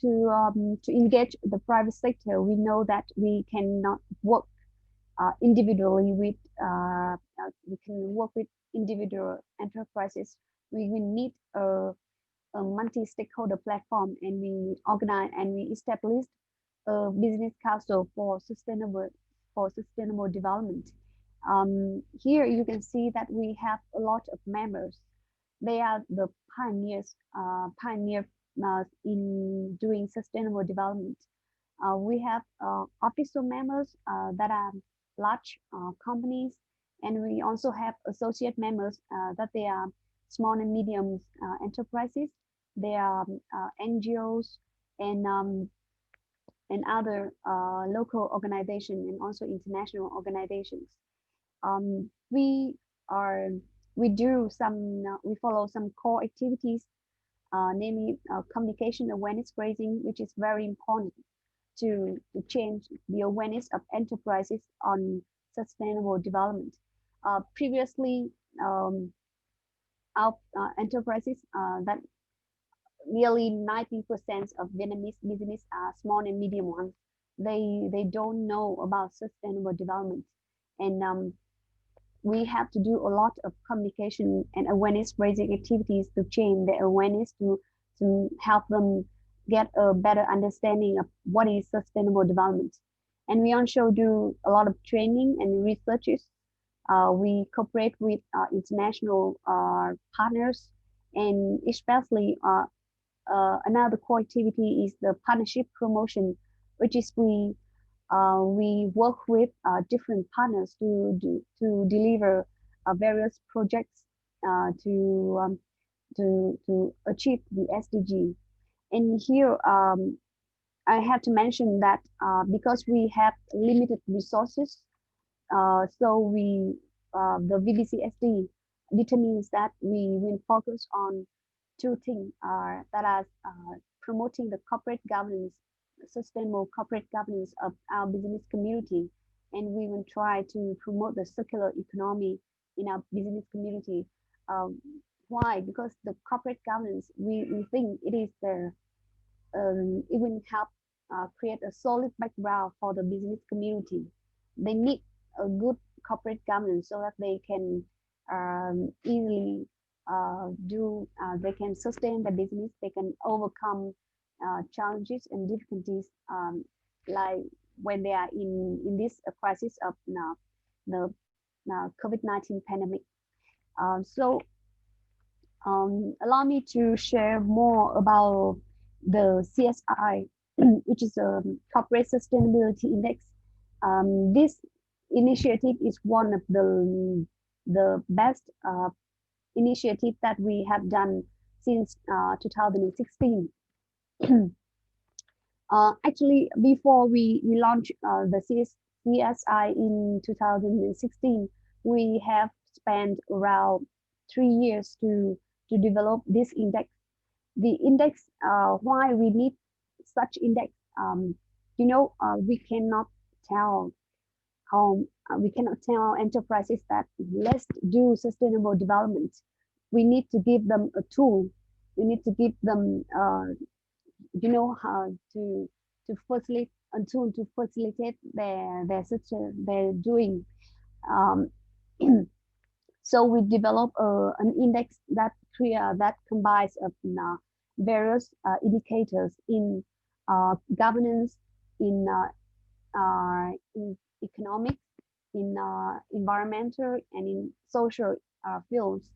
engage the private sector, we know that we cannot work individually with. We can work with individual enterprises. We will need a multi-stakeholder platform, and we organize and we established a business council for sustainable development. Here you can see that we have a lot of members. They are the pioneers in doing sustainable development. We have official members that are large companies, and we also have associate members that they are small and medium enterprises. They are NGOs and other local organizations and also international organizations. We follow some core activities, namely communication awareness raising, which is very important to change the awareness of enterprises on sustainable development. Previously, our enterprises that nearly 90% of Vietnamese business are small and medium ones. They don't know about sustainable development, and we have to do a lot of communication and awareness raising activities to change their awareness to help them get a better understanding of what is sustainable development. And we also do a lot of training and researches. We cooperate with international partners, and especially another core activity is the partnership promotion, which is we work with different partners to deliver various projects to achieve the SDG. And here I have to mention that because we have limited resources, so the VBCSD determines that we will focus on two things that are promoting the corporate governance, sustainable corporate governance of our business community, and we will try to promote the circular economy in our business community. Why? Because the corporate governance, we think it is it will help create a solid background for the business community. They need a good corporate governance so that they can easily they can sustain the business, they can overcome challenges and difficulties like when they are in this crisis of the COVID-19 pandemic. So allow me to share more about the CSI, which is a Corporate Sustainability Index. This initiative is one of the best initiative that we have done since 2016. Actually, before we launched the CSI in 2016, we have spent around 3 years to develop this index. The index, why we need such index? We cannot tell enterprises that let's do sustainable development. We need to give them a tool. We need to give them how to facilitate a tool to facilitate their doing. So we develop an index that combines of various indicators in governance, in economics, in environmental, and in social fields.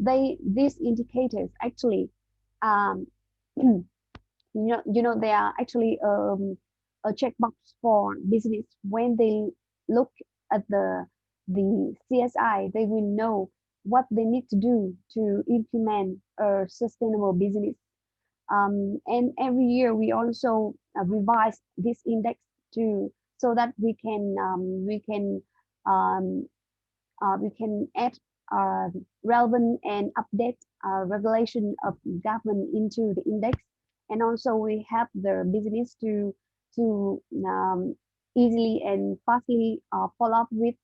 These indicators actually they are actually a checkbox for business. When they look at the CSI, they will know what they need to do to implement a sustainable business. And every year we also revise this index so that we can add relevant and update regulation of government into the index. And also we have the business to easily and fastly follow up with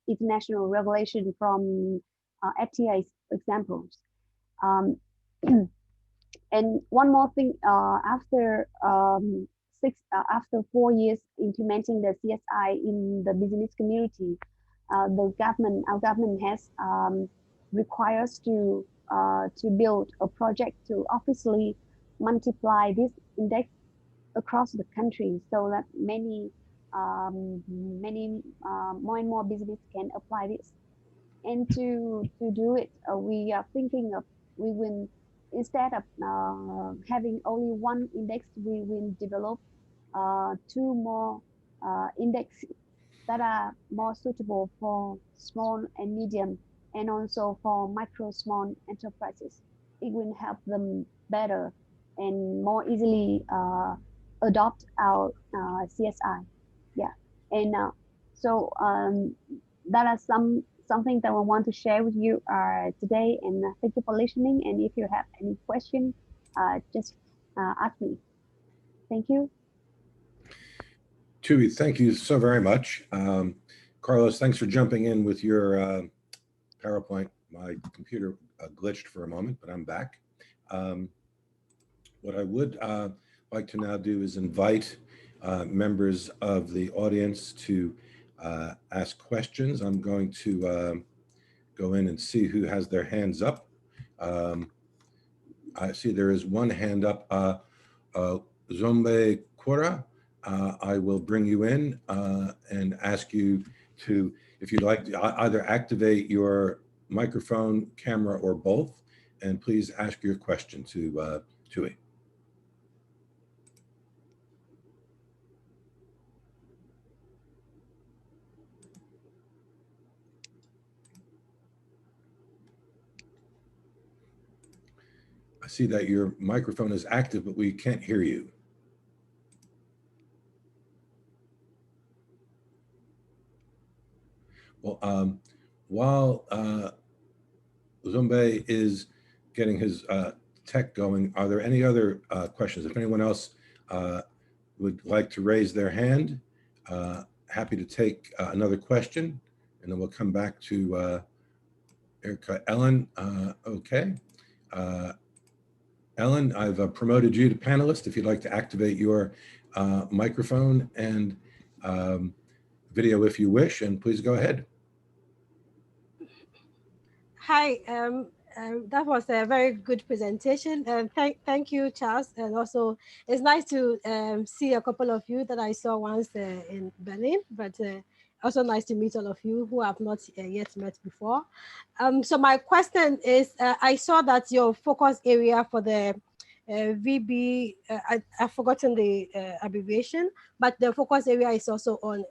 international regulation from FTA's examples. And one more thing, after 4 years implementing the CSI in the business community, our government has required us to to build a project to obviously multiply this index across the country so that many more and more business can apply this. And to do it, we are thinking of, we will, instead of having only one index, we will develop 2 more indexes that are more suitable for small and medium, and also for micro small enterprises. It will help them better and more easily adopt our CSI. Yeah, and so that are something that we want to share with you today. And thank you for listening. And if you have any question, just ask me. Thank you. Tui, thank you so very much. Carlos, thanks for jumping in with your PowerPoint. My computer glitched for a moment, but I'm back. What I would like to now do is invite members of the audience to ask questions. I'm going to go in and see who has their hands up. I see there is one hand up, Zombe Kora. I will bring you in and ask you to, if you'd like to either activate your microphone, camera, or both, and please ask your question to Tui. I see that your microphone is active, but we can't hear you. Well, while Zombe is getting his tech going, are there any other questions? If anyone else would like to raise their hand, happy to take another question, and then we'll come back to Erica. Ellen, okay. Ellen, I've promoted you to panelist. If you'd like to activate your microphone and video if you wish, and please go ahead. Hi, that was a very good presentation. Thank you, Charles. And also, it's nice to see a couple of you that I saw once in Berlin, but also nice to meet all of you who have not yet met before. So my question is, I saw that your focus area for the VB, I've forgotten the abbreviation, but the focus area is also on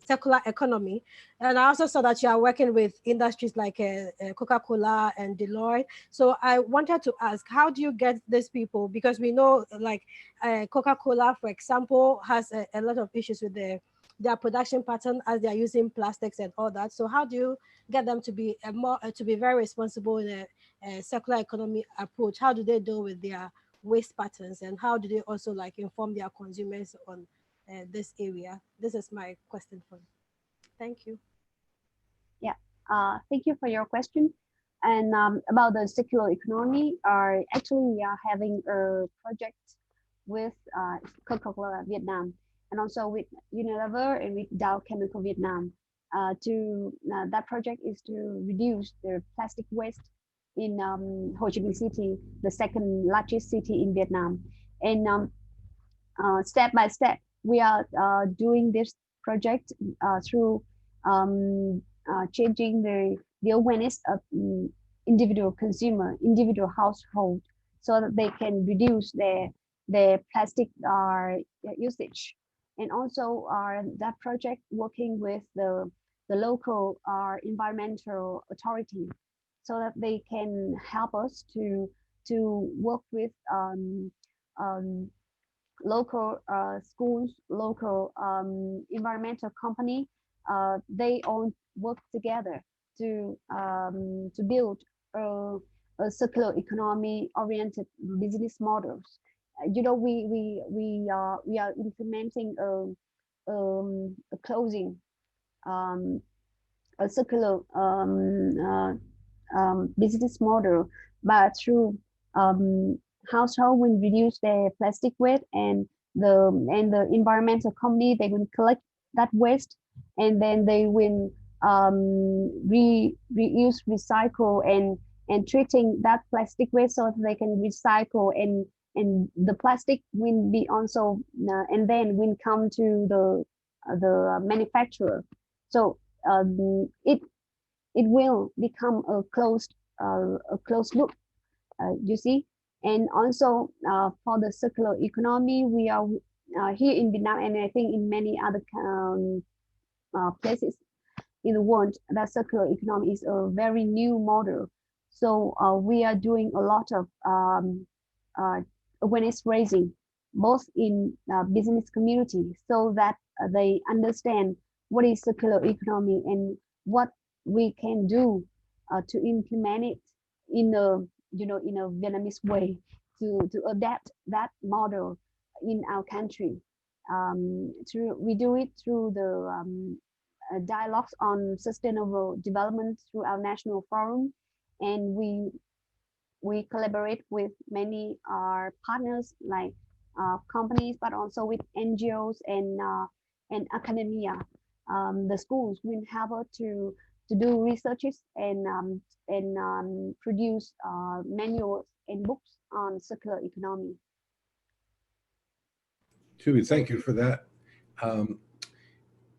circular economy. And I also saw that you are working with industries like Coca-Cola and Deloitte. So I wanted to ask, how do you get these people? Because we know like Coca-Cola, for example, has a lot of issues with their production pattern as they are using plastics and all that. So how do you get them to be very responsible in a circular economy approach? How do they deal with their waste patterns, and how do they also like inform their consumers on this area? This is my question for you. Thank you. Yeah, thank you for your question. And about the circular economy, actually we are having a project with Coca-Cola Vietnam, and also with Unilever and with Dow Chemical Vietnam. That project is to reduce the plastic waste in Ho Chi Minh City, the second largest city in Vietnam. And step by step, we are doing this project through changing the awareness of individual consumer, individual household, so that they can reduce their plastic usage. And also that project working with the local environmental authority, so that they can help us to work with local schools, local environmental company. They all work together to build a circular economy oriented business models. We are implementing a closing a circular business model, but through household will reduce their plastic waste, and the environmental company, they will collect that waste, and then they will reuse, recycle, and treating that plastic waste so they can recycle, and the plastic will be also and then will come to the manufacturer. So it will become a closed loop, you see. And also for the circular economy, we are here in Vietnam, and I think in many other places in the world, that circular economy is a very new model. So we are doing a lot of awareness raising, both in business community, so that they understand what is circular economy and what we can do to implement it in a in a Vietnamese way, to adapt that model in our country. We do it through the dialogues on sustainable development through our national forum, and we collaborate with many partners like companies, but also with NGOs and academia. The schools will help us to do researches and produce manuals and books on circular economy. Tui, thank you for that.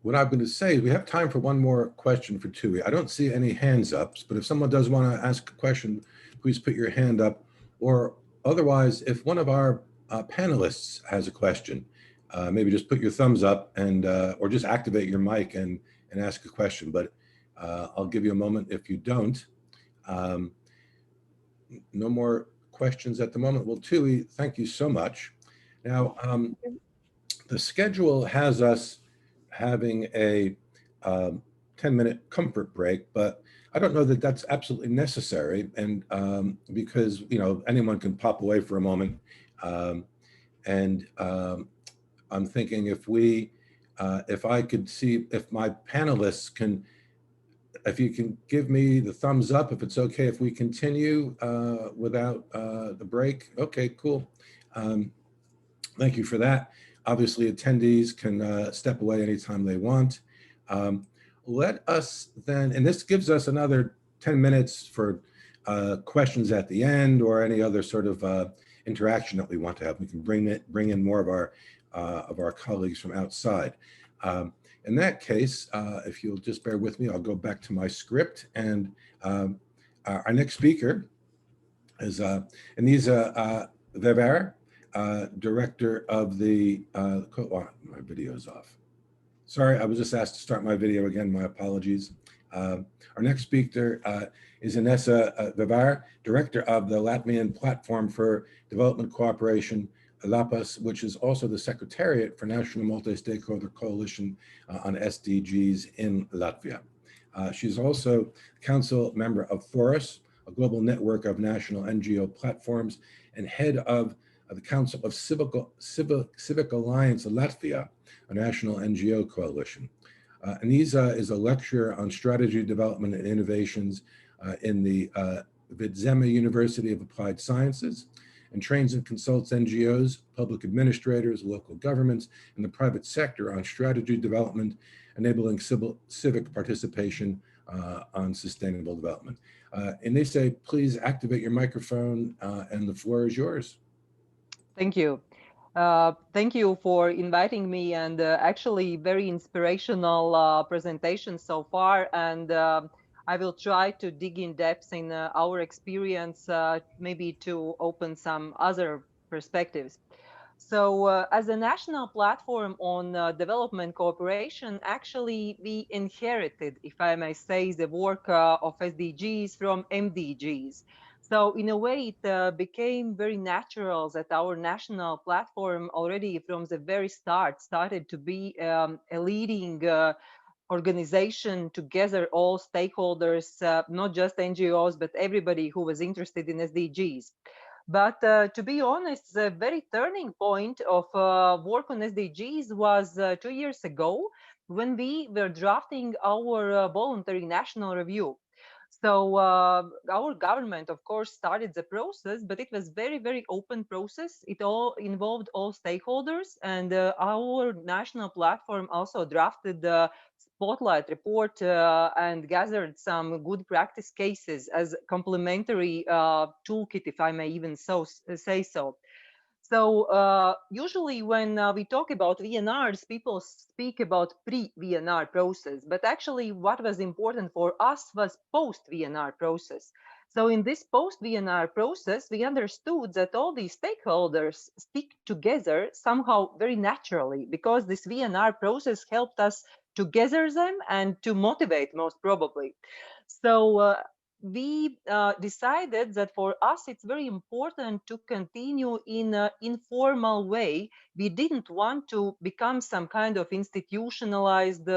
What I'm going to say is we have time for one more question for Tui. I don't see any hands ups, but if someone does want to ask a question, please put your hand up. Or otherwise, if one of our panelists has a question, maybe just put your thumbs up and or just activate your mic and ask a question. But I'll give you a moment if you don't. No more questions at the moment. Well, Tui, thank you so much. Now, the schedule has us having a 10-minute comfort break, but I don't know that that's absolutely necessary. And because, you know, anyone can pop away for a moment. I'm thinking if I could see if my panelists can, if you can give me the thumbs up, if it's okay, if we continue without the break. Okay, cool. Thank you for that. Obviously, attendees can step away anytime they want. Let us then, and this gives us another 10 minutes for questions at the end or any other sort of interaction that we want to have. We can bring in more of our colleagues from outside. In that case, if you'll just bear with me, I'll go back to my script. And our next speaker is Anisa Weber, director of the, my video's off. Sorry, I was just asked to start my video again, my apologies. Our next speaker is Anisa Weber, director of the Latvian Platform for Development Cooperation, LAPAS, which is also the Secretariat for National Multi-Stakeholder Coalition on SDGs in Latvia. She's also council member of Plrs, a global network of national NGO platforms, and head of the Council of Civic Alliance of Latvia, a national NGO coalition. Anisa is a lecturer on strategy development and innovations in the Vidzeme University of Applied Sciences, and trains and consults NGOs, public administrators, local governments, and the private sector on strategy development, enabling civic participation on sustainable development. Anisa, please activate your microphone and the floor is yours. Thank you. Thank you for inviting me, and actually very inspirational presentation so far. And I will try to dig in depth in our experience, maybe to open some other perspectives. So as a national platform on development cooperation, actually we inherited, if I may say, the work of SDGs from MDGs. So in a way, it became very natural that our national platform already from the very start started to be a leading organization to gather all stakeholders, not just NGOs, but everybody who was interested in SDGs. But to be honest, the very turning point of work on SDGs was 2 years ago when we were drafting our voluntary national review. So our government, of course, started the process, but it was very, very open process. It all involved all stakeholders, and our national platform also drafted spotlight report and gathered some good practice cases as complementary toolkit, if I may even say so. So usually when we talk about VNRs, people speak about pre-VNR process, but actually what was important for us was post-VNR process. So in this post-VNR process, we understood that all these stakeholders stick together somehow very naturally, because this VNR process helped us to gather them and to motivate, most probably. So we decided that for us it's very important to continue in an informal way. We didn't want to become some kind of institutionalized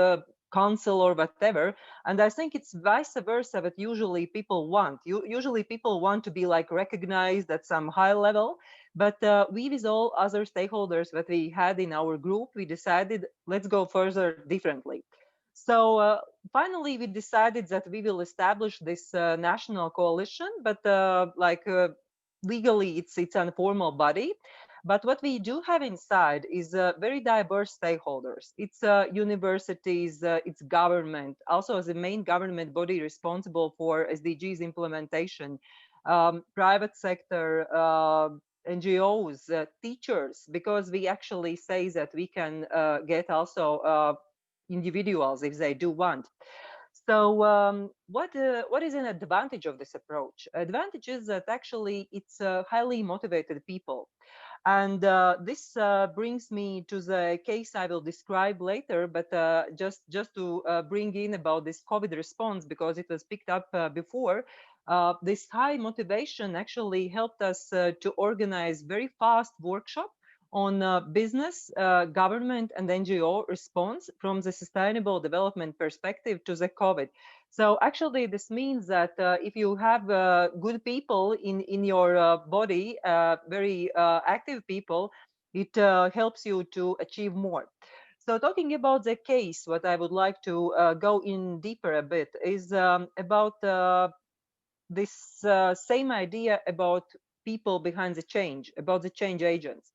council or whatever, and I think it's vice versa that usually people want. Usually people want to be like recognized at some high level, but we, with all other stakeholders that we had in our group, we decided let's go further differently. So finally, we decided that we will establish this national coalition, but legally, it's an informal body. But what we do have inside is very diverse stakeholders. It's universities, it's government, also as the main government body responsible for SDGs implementation, private sector, NGOs, teachers, because we actually say that we can get also individuals if they do want. So what is an advantage of this approach? Advantage is that actually it's highly motivated people. And this brings me to the case I will describe later, but just to bring in about this COVID response, because it was picked up before. This high motivation actually helped us to organize very fast workshop on business, government, and NGO response from the sustainable development perspective to the COVID. So actually, this means that if you have good people in your body, very active people, it helps you to achieve more. So talking about the case, what I would like to go in deeper a bit is about this same idea about people behind the change, about the change agents.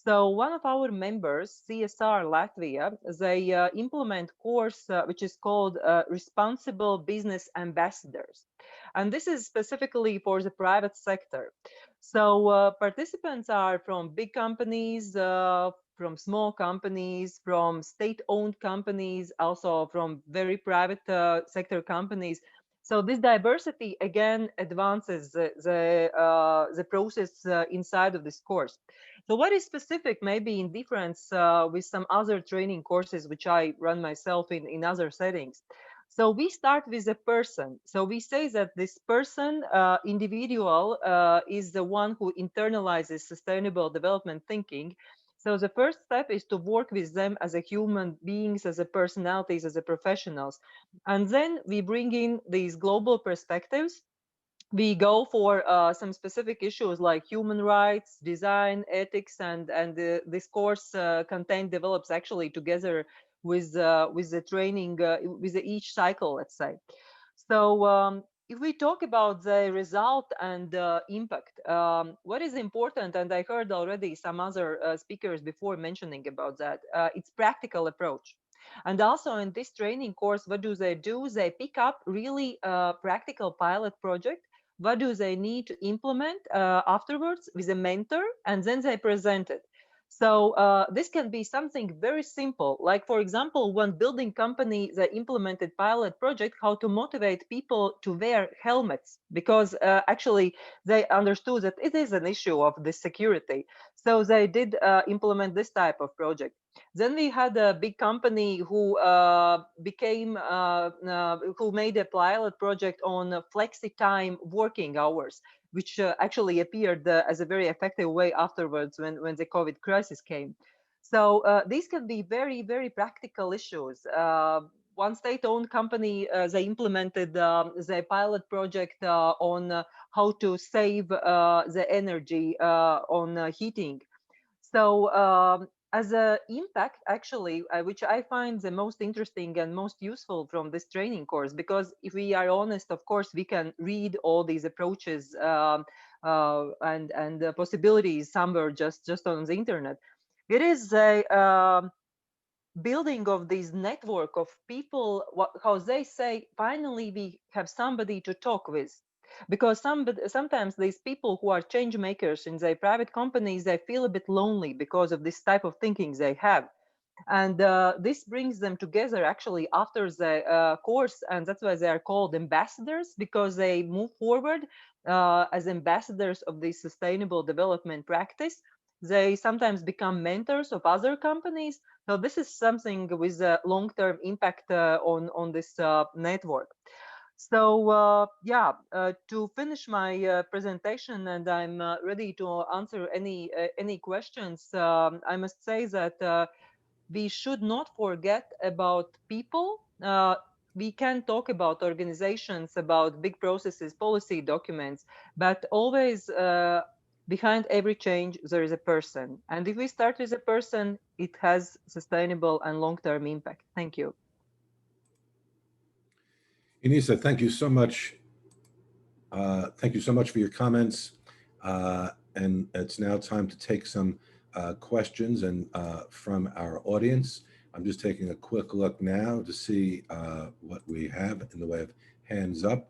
So one of our members, CSR Latvia, they implement course which is called Responsible Business Ambassadors. And this is specifically for the private sector. So participants are from big companies, from small companies, from state-owned companies, also from very private sector companies. So this diversity again advances the process inside of this course. So what is specific, maybe in difference with some other training courses which I run myself in other settings? So we start with a person. So we say that this person, individual, is the one who internalizes sustainable development thinking. So the first step is to work with them as a human beings, as a personalities, as a professionals. And then we bring in these global perspectives. We go for some specific issues like human rights, design, ethics, and this course content develops actually together with the training, with each cycle, let's say. So if we talk about the result and impact, what is important, and I heard already some other speakers before mentioning about that, it's practical approach. And also in this training course, what do? They pick up really practical pilot project. What do they need to implement afterwards with a mentor, and then they present it. So this can be something very simple, like, for example, one building company, they implemented pilot project how to motivate people to wear helmets, because actually they understood that it is an issue of the security. So they did implement this type of project. Then we had a big company who who made a pilot project on flexi time working hours, which actually appeared as a very effective way afterwards when the COVID crisis came. So these can be very, very practical issues. One state-owned company, they implemented the pilot project on how to save the energy on heating. So as an impact, actually, which I find the most interesting and most useful from this training course, because if we are honest, of course, we can read all these approaches and possibilities somewhere just on the internet. It is building of this network of people, how they say, finally we have somebody to talk with. Because sometimes these people who are change makers in their private companies, they feel a bit lonely because of this type of thinking they have. And this brings them together actually after the course, and that's why they are called ambassadors, because they move forward as ambassadors of this sustainable development practice. They sometimes become mentors of other companies. So this is something with a long-term impact on this network. So to finish my presentation, and I'm ready to answer any questions, I must say that we should not forget about people. We can talk about organizations, about big processes, policy documents, but always behind every change, there is a person. And if we start with a person, it has sustainable and long-term impact. Thank you. Inisa, thank you so much. Thank you so much for your comments. And it's now time to take some questions and from our audience. I'm just taking a quick look now to see what we have in the way of hands up.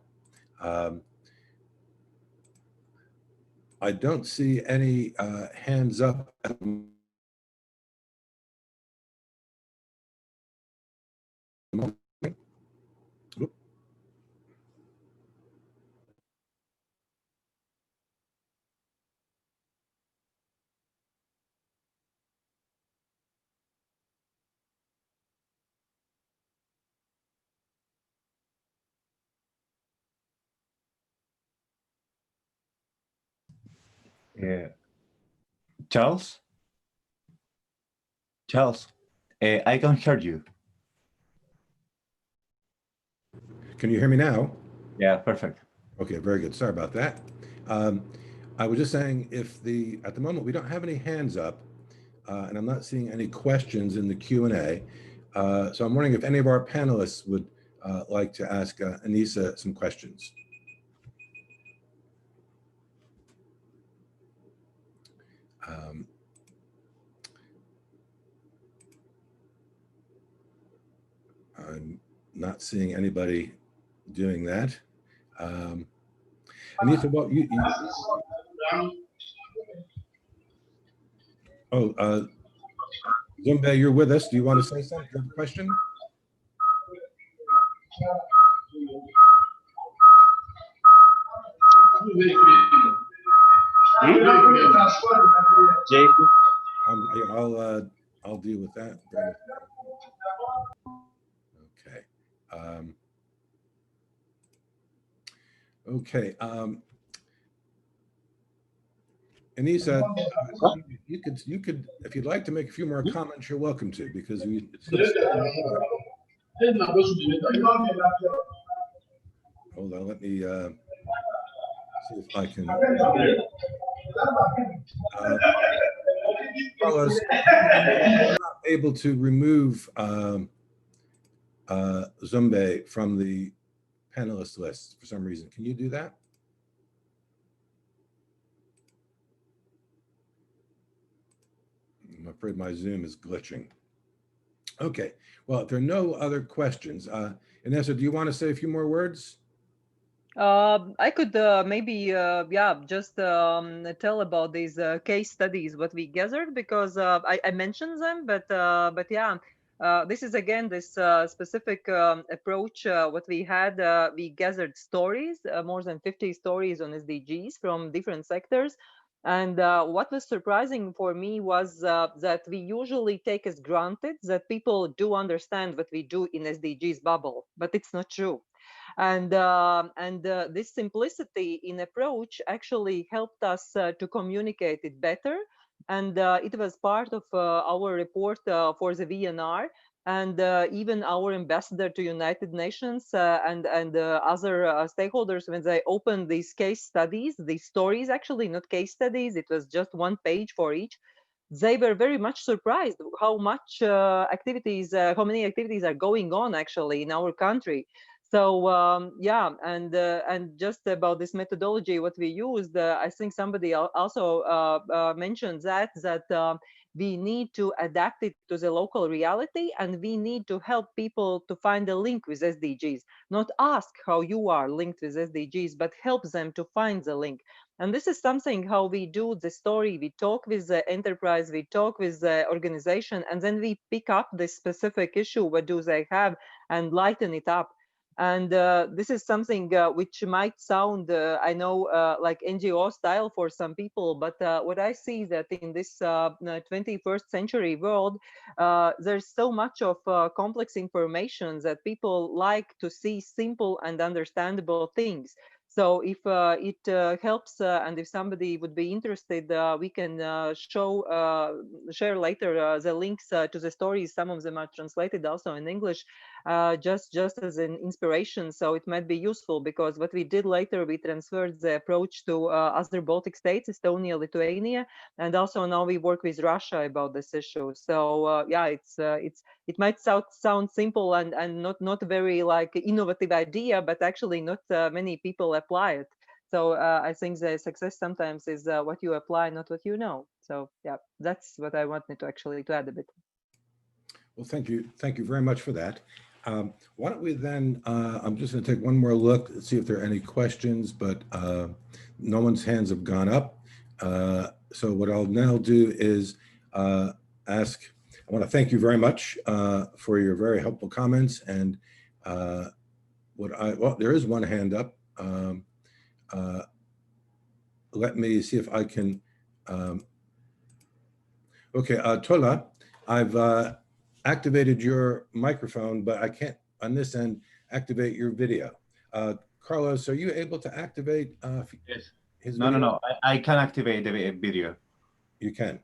I don't see any hands up at the moment. Oop. Yeah. Charles? Charles, I can hear you. Can you hear me now? Yeah, perfect. Okay, very good. Sorry about that. I was just saying, at the moment we don't have any hands up, and I'm not seeing any questions in the Q&A. So I'm wondering if any of our panelists would like to ask Inisa some questions. I'm not seeing anybody doing that. Inisa, what Zumbe, you're with us. Do you want to say something? Do you have a question? I'll deal with that. Okay. Okay. Inisa, you could, if you'd like to make a few more comments, you're welcome to, because hold on, let me see if I can. Carlos, I'm not able to remove Zumbe from the panelist list for some reason. Can you do that? I'm afraid my Zoom is glitching. Okay, well, if there are no other questions, Inesa, do you want to say a few more words? I could maybe, just tell about these case studies, what we gathered, because I mentioned them, but yeah, this is again this specific approach. What we had, we gathered stories, more than 50 stories on SDGs from different sectors. And what was surprising for me was that we usually take as granted that people do understand what we do in SDGs bubble, but it's not true. And this simplicity in approach actually helped us to communicate it better. And it was part of our report for the VNR. And even our ambassador to United Nations and other stakeholders, when they opened these case studies, these stories, actually not case studies, it was just one page for each, they were very much surprised how much activities, how many activities are going on actually in our country. So yeah, and just about this methodology, what we used, I think somebody also mentioned that we need to adapt it to the local reality, and we need to help people to find a link with SDGs. Not ask how you are linked with SDGs, but help them to find the link. And this is something how we do the story. We talk with the enterprise, we talk with the organization, and then we pick up the specific issue, what do they have, and lighten it up. And this is something which might sound, I know, like NGO style for some people, but what I see that in this 21st century world, there's so much of complex information that people like to see simple and understandable things. So if it helps, and if somebody would be interested, we can share later the links to the stories. Some of them are translated also in English, just as an inspiration. So it might be useful, because what we did later, we transferred the approach to other Baltic states, Estonia, Lithuania, and also now we work with Russia about this issue. So yeah, it might sound simple and not very like innovative idea, but actually not many people apply it. So I think the success sometimes is what you apply, not what you know. So yeah, that's what I wanted to actually to add a bit. Well, thank you very much for that. Why don't we then, I'm just going to take one more look and see if there are any questions, but no one's hands have gone up. So what I'll now do is ask, I want to thank you very much for your very helpful comments. And well, there is one hand up. Let me see if I can, okay, Tola, I've activated your microphone, but I can't on this end activate your video. Carlos, are you able to activate yes. his No, video? no, I can activate the video. You can?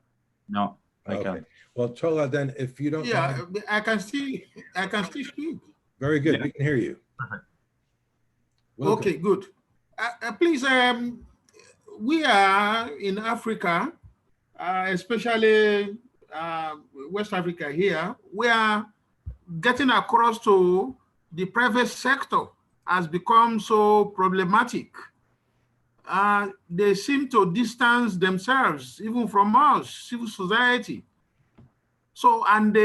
No, I Okay. can't. Well, Tola, then if you don't mind, I can still speak. very good, Yeah. we can hear you. Perfect. Welcome. Okay, good. Please, we are in Africa, especially West Africa here, we are getting across to the private sector has become so problematic. They seem to distance themselves even from us, civil society. So, and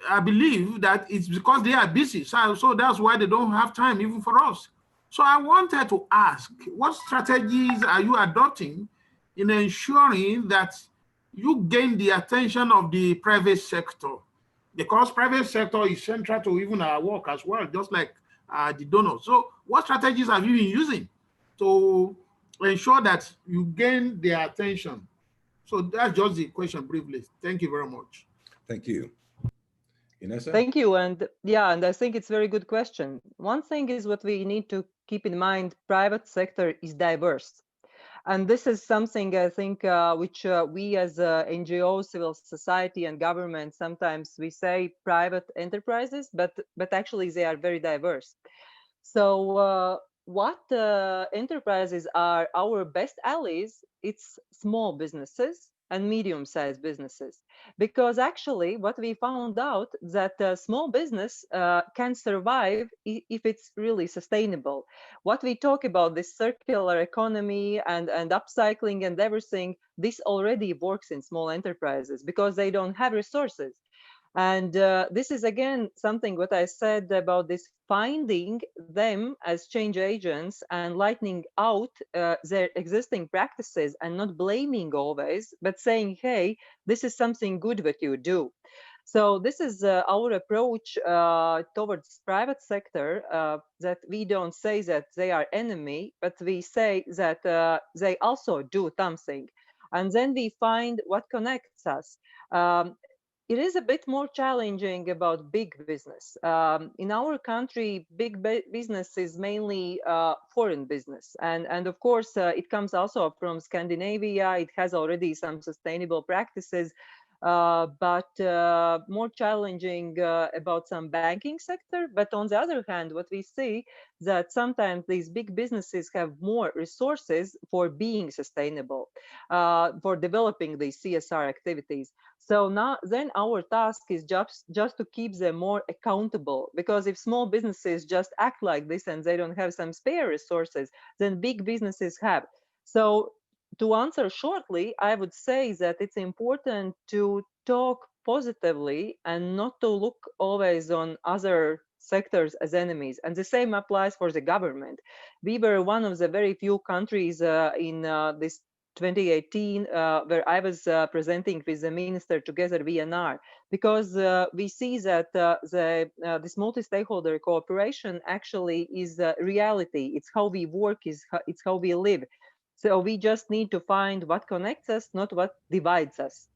I believe that it's because they are busy. So that's why they don't have time even for us. So I wanted to ask, what strategies are you adopting in ensuring that you gain the attention of the private sector? Because private sector is central to even our work as well, just like the donors. So what strategies have you been using to ensure that you gain their attention? So that's just the question briefly. Thank you very much. Thank you. Inessa? Thank you. And yeah, and I think it's a very good question. One thing is what we need to keep in mind, private sector is diverse. And this is something I think which we as NGO, civil society and government, sometimes we say private enterprises, but actually they are very diverse. So what enterprises are our best allies? It's small businesses and medium-sized businesses, because actually what we found out that small business can survive if it's really sustainable. What we talk about, this circular economy and upcycling and everything, this already works in small enterprises because they don't have resources. And this is again something what I said about this, finding them as change agents and lightening out their existing practices and not blaming always, but saying, hey, this is something good what you do. So this is our approach towards private sector, that we don't say that they are enemy, but we say that they also do something. And then we find what connects us. It is a bit more challenging about big business. In our country, big business is mainly foreign business. And of course, it comes also from Scandinavia. It has already some sustainable practices, but more challenging about some banking sector. But on the other hand, what we see that sometimes these big businesses have more resources for being sustainable, for developing these CSR activities. So now then our task is just to keep them more accountable, because if small businesses just act like this and they don't have some spare resources, then big businesses have. So to answer shortly, I would say that it's important to talk positively and not to look always on other sectors as enemies. And the same applies for the government. We were one of the very few countries in this 2018 where I was presenting with the minister together VNR, because we see that this multi-stakeholder cooperation actually is a reality. It's how we work, it's how we live. So we just need to find what connects us, not what divides us.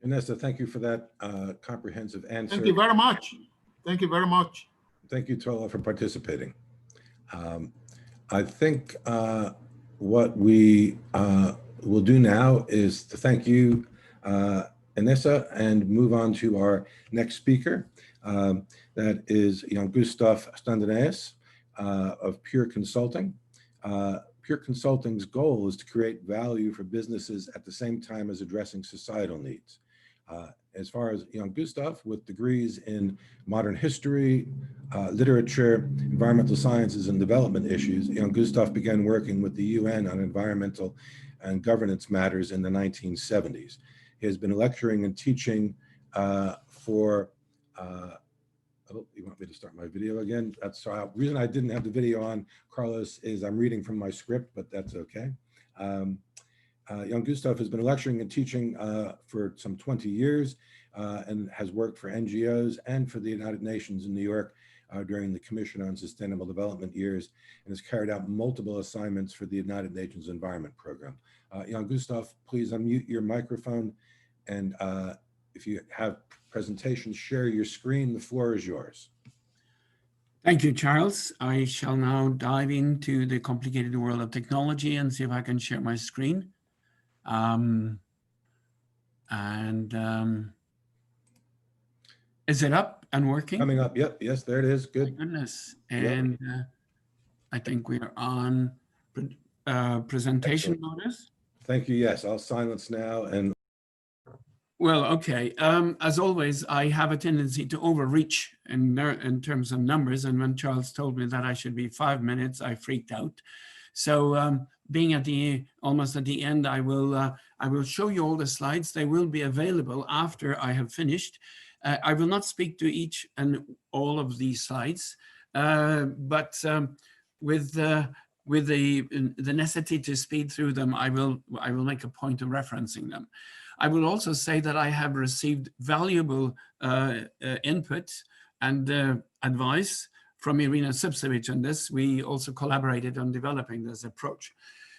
Inessa, thank you for that comprehensive answer. Thank you very much. Thank you very much. Thank you, Tola, for participating. I think what we will do now is to thank you, Inessa, and move on to our next speaker. That is Jan-Gustav Standenaeus of Pure Consulting. Pure Consulting's goal is to create value for businesses at the same time as addressing societal needs. As far as Jan-Gustav, with degrees in modern history, literature, environmental sciences, and development issues, Jan-Gustav began working with the UN on environmental and governance matters in the 1970s. He has been lecturing and teaching for, oh, you want me to start my video again? That's the reason I didn't have the video on, Carlos, is I'm reading from my script, but that's okay. Jan-Gustav has been lecturing and teaching for some 20 years and has worked for NGOs and for the United Nations in New York during the Commission on Sustainable Development years, and has carried out multiple assignments for the United Nations Environment Program. Jan-Gustav, please unmute your microphone, and if you have presentations, share your screen. The floor is yours. Thank you, Charles. I shall now dive into the complicated world of technology and see if I can share my screen. Is it up and working? Coming up, yep, yes, there it is, good. My goodness, and I think we are on presentation notice. Thank you, yes, I'll silence now. And well, okay, as always, I have a tendency to overreach in terms of numbers, and when Charles told me that I should be 5 minutes, I freaked out. So being at almost at the end, I will show you all the slides. They will be available after I have finished. I will not speak to each and all of these slides, but with the necessity to speed through them, I will make a point of referencing them. I will also say that I have received valuable input and advice from Irina Sipsevich on this. We also collaborated on developing this approach.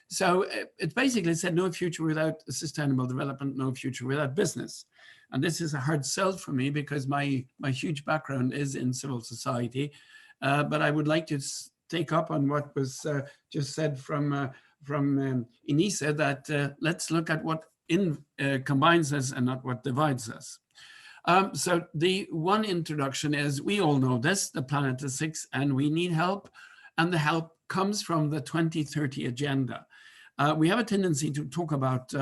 So it basically said no future without sustainable development, no future without business. And this is a hard sell for me because my huge background is in civil society. But I would like to take up on what was just said from Inessa, that let's look at what combines us and not what divides us. So the one introduction is, we all know this, the planet is sick and we need help, and the help comes from the 2030 agenda. We have a tendency to talk about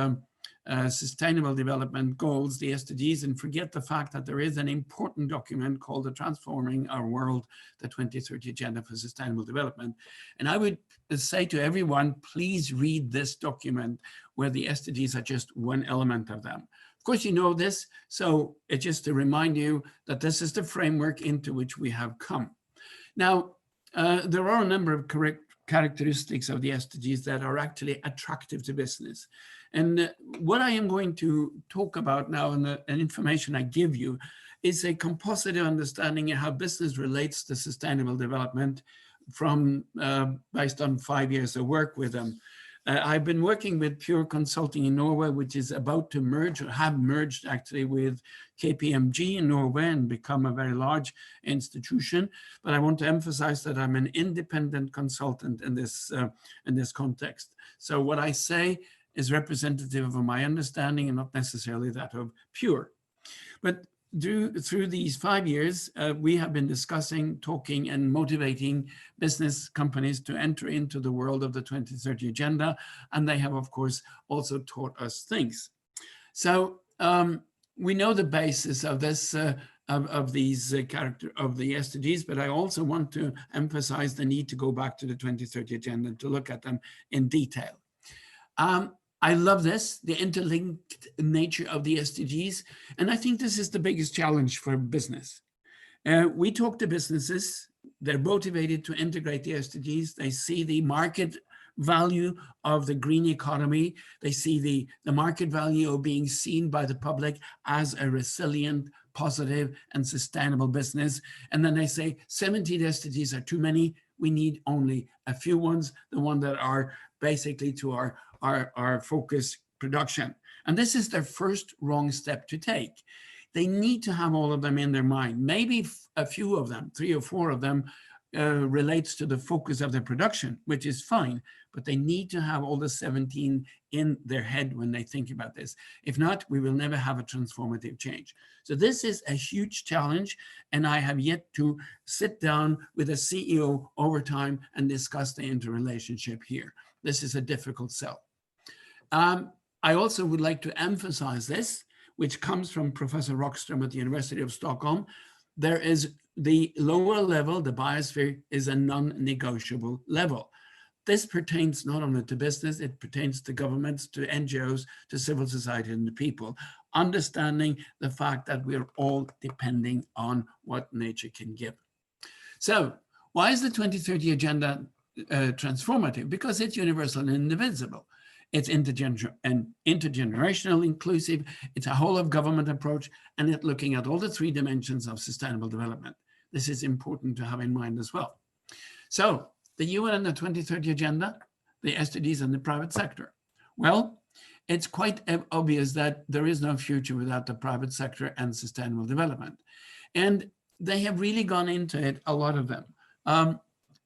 sustainable development goals, the SDGs, and forget the fact that there is an important document called the Transforming Our World, the 2030 Agenda for Sustainable Development. And I would say to everyone, please read this document where the SDGs are just one element of them. Of course, you know this, so it's just to remind you that this is the framework into which we have come. Now, there are a number of characteristics of the SDGs that are actually attractive to business. And what I am going to talk about now, and the information I give you, is a composite understanding of how business relates to sustainable development from based on 5 years of work with them. I've been working with Pure Consulting in Norway, which is about to merge, or have merged actually, with KPMG in Norway and become a very large institution. But I want to emphasize that I'm an independent consultant in this context. So what I say is representative of my understanding and not necessarily that of Pure. But through these 5 years, we have been discussing, talking, and motivating business companies to enter into the world of the 2030 Agenda, and they have, of course, also taught us things. So we know the basis of this, of these of the SDGs, but I also want to emphasize the need to go back to the 2030 Agenda and to look at them in detail. I love this, the interlinked nature of the SDGs. And I think this is the biggest challenge for business. We talk to businesses, they're motivated to integrate the SDGs. They see the market value of the green economy. They see the market value of being seen by the public as a resilient, positive, and sustainable business. And then they say 17 SDGs are too many. We need only a few ones, the ones that are basically to our focus production. And this is their first wrong step to take. They need to have all of them in their mind. Maybe a few of them, 3 or 4 of them, relates to the focus of their production, which is fine, but they need to have all the 17 in their head when they think about this. If not, we will never have a transformative change. So this is a huge challenge, and I have yet to sit down with a CEO over time and discuss the interrelationship here. This is a difficult sell. I also would like to emphasize this, which comes from Professor Rockström at the University of Stockholm. There is the lower level, the biosphere, is a non-negotiable level. This pertains not only to business, it pertains to governments, to NGOs, to civil society, and to people, understanding the fact that we're all depending on what nature can give. So why is the 2030 Agenda transformative? Because it's universal and indivisible. It's intergenerational, inclusive, it's a whole of government approach, and it's looking at all the 3 dimensions of sustainable development. This is important to have in mind as well. So the UN and the 2030 Agenda, the SDGs and the private sector. Well, it's quite obvious that there is no future without the private sector and sustainable development. And they have really gone into it, a lot of them.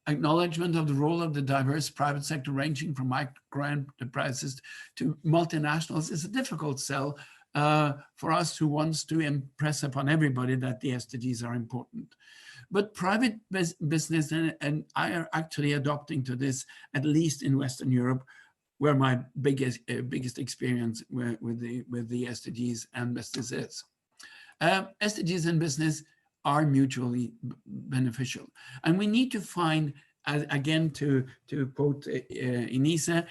Acknowledgement of the role of the diverse private sector ranging from micro enterprises to multinationals is a difficult sell for us who wants to impress upon everybody that the SDGs are important. But private business and I are actually adopting to this, at least in Western Europe, where my biggest experience with the SDGs and business is. SDGs and business are mutually beneficial. And we need to find, again, to quote Inisa,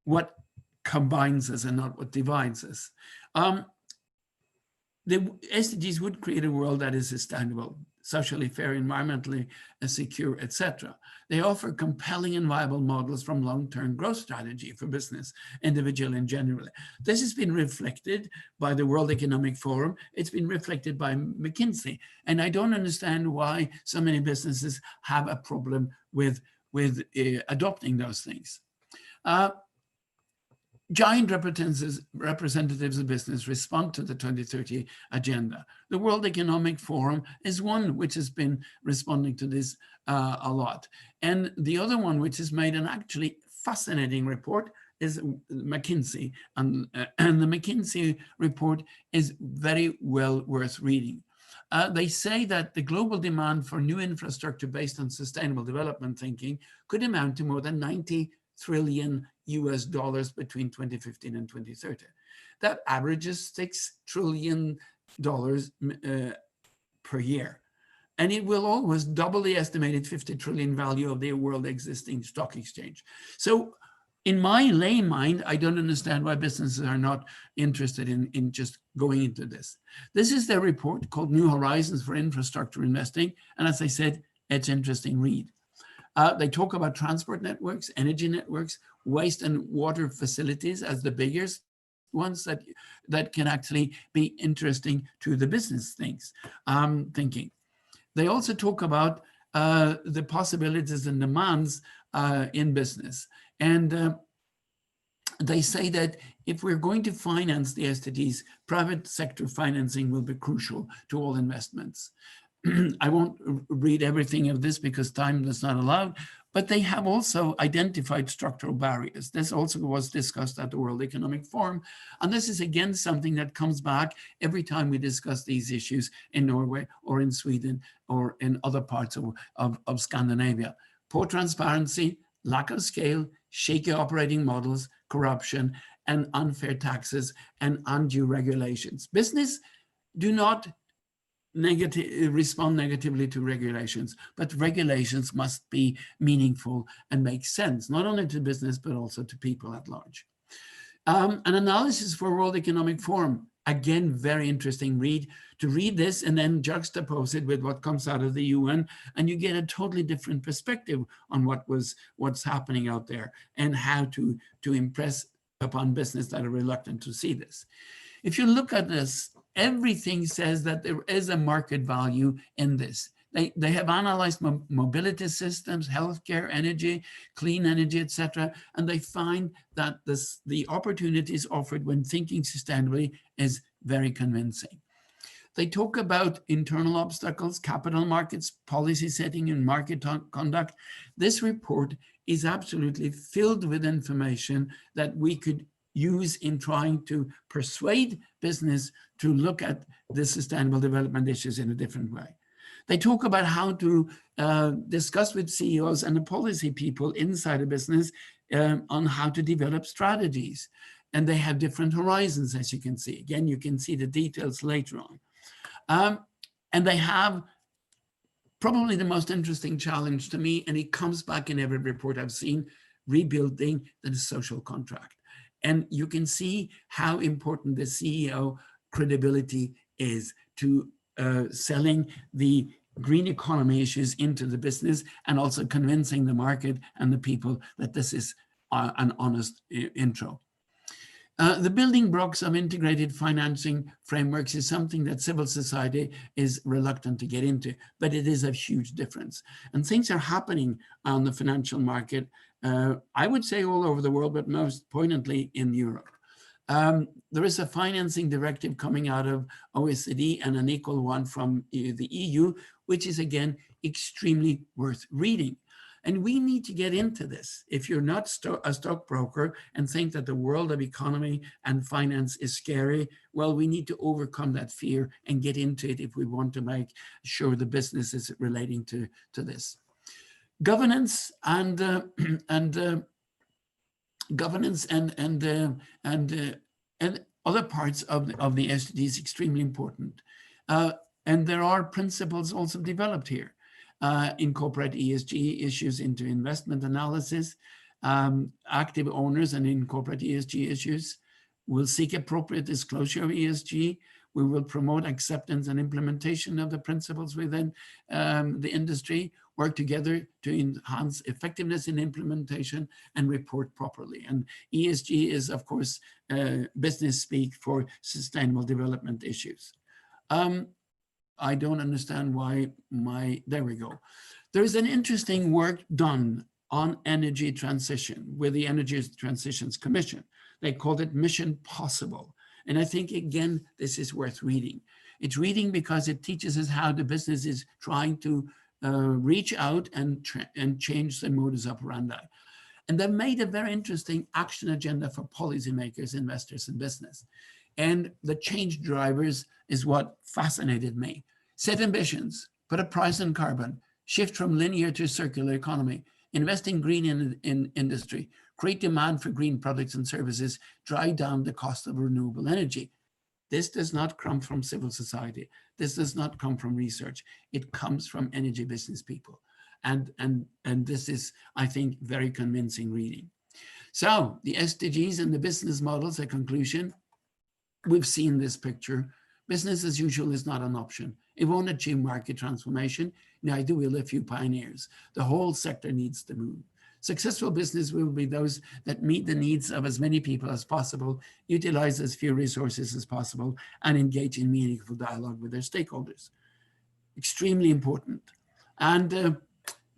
what combines us and not what divides us. The SDGs would create a world that is sustainable, socially fair, environmentally secure, etc. They offer compelling and viable models from long-term growth strategy for business, individual and generally. This has been reflected by the World Economic Forum. It's been reflected by McKinsey. And I don't understand why so many businesses have a problem with adopting those things. Giant representatives of business respond to the 2030 Agenda. The World Economic Forum is one which has been responding to this a lot. And the other one which has made an actually fascinating report is McKinsey. And the McKinsey report is very well worth reading. They say that the global demand for new infrastructure based on sustainable development thinking could amount to more than $90 trillion between 2015 and 2030. That averages $6 trillion per year. And it will always double the estimated 50 trillion value of the world existing stock exchange. So in my lay mind, I don't understand why businesses are not interested in just going into this. This is their report called New Horizons for Infrastructure Investing. And as I said, it's interesting read. They talk about transport networks, energy networks, waste and water facilities as the biggest ones that can actually be interesting to the business thinking. They also talk about the possibilities and demands in business. And they say that if we're going to finance the SDGs, private sector financing will be crucial to all investments. I won't read everything of this because time does not allow, but they have also identified structural barriers. This also was discussed at the World Economic Forum. And this is again something that comes back every time we discuss these issues in Norway or in Sweden or in other parts of Scandinavia. Poor transparency, lack of scale, shaky operating models, corruption, and unfair taxes and undue regulations. Business do not respond negatively to regulations, but regulations must be meaningful and make sense, not only to business, but also to people at large. An analysis for World Economic Forum, again, very interesting read. To read this and then juxtapose it with what comes out of the UN, and you get a totally different perspective on what's happening out there and how to impress upon business that are reluctant to see this. If you look at this, everything says that there is a market value in this. They have analyzed mobility systems, healthcare, energy, clean energy, etc., and they find that the opportunities offered when thinking sustainably is very convincing. They talk about internal obstacles, capital markets, policy setting, and market conduct. This report is absolutely filled with information that we could use in trying to persuade business to look at the sustainable development issues in a different way. They talk about how to discuss with CEOs and the policy people inside a business on how to develop strategies. And they have different horizons, as you can see. Again, you can see the details later on. And they have probably the most interesting challenge to me, and it comes back in every report I've seen, rebuilding the social contract. And you can see how important the CEO credibility is to selling the green economy issues into the business and also convincing the market and the people that this is an honest intro. The building blocks of integrated financing frameworks is something that civil society is reluctant to get into, but it is a huge difference. And things are happening on the financial market, I would say all over the world, but most poignantly in Europe. There is a financing directive coming out of OECD and an equal one from the EU, which is again extremely worth reading. And we need to get into this. If you're not a stockbroker and think that the world of economy and finance is scary, well, we need to overcome that fear and get into it if we want to make sure the business is relating to this. Governance and governance and other parts of the SDGs is extremely important. And there are principles also developed here. Incorporate ESG issues into investment analysis, active owners and incorporate ESG issues. We'll seek appropriate disclosure of ESG. We will promote acceptance and implementation of the principles within the industry, work together to enhance effectiveness in implementation and report properly. And ESG is, of course, business speak for sustainable development issues. I don't understand why there we go. There's an interesting work done on energy transition with the Energy Transitions Commission. They called it Mission Possible. And I think, again, this is worth reading. It's reading because it teaches us how the business is trying to reach out and change the modus operandi. And they've made a very interesting action agenda for policymakers, investors, and business. And the change drivers is what fascinated me. Set ambitions, put a price on carbon, shift from linear to circular economy, invest in green in industry, create demand for green products and services, drive down the cost of renewable energy. This does not come from civil society. This does not come from research. It comes from energy business people. And this is, I think, very convincing reading. So the SDGs and the business models, a conclusion, we've seen this picture. Business as usual is not an option. It won't achieve market transformation. Neither will a few pioneers. The whole sector needs to move. Successful business will be those that meet the needs of as many people as possible, utilize as few resources as possible, and engage in meaningful dialogue with their stakeholders. Extremely important. And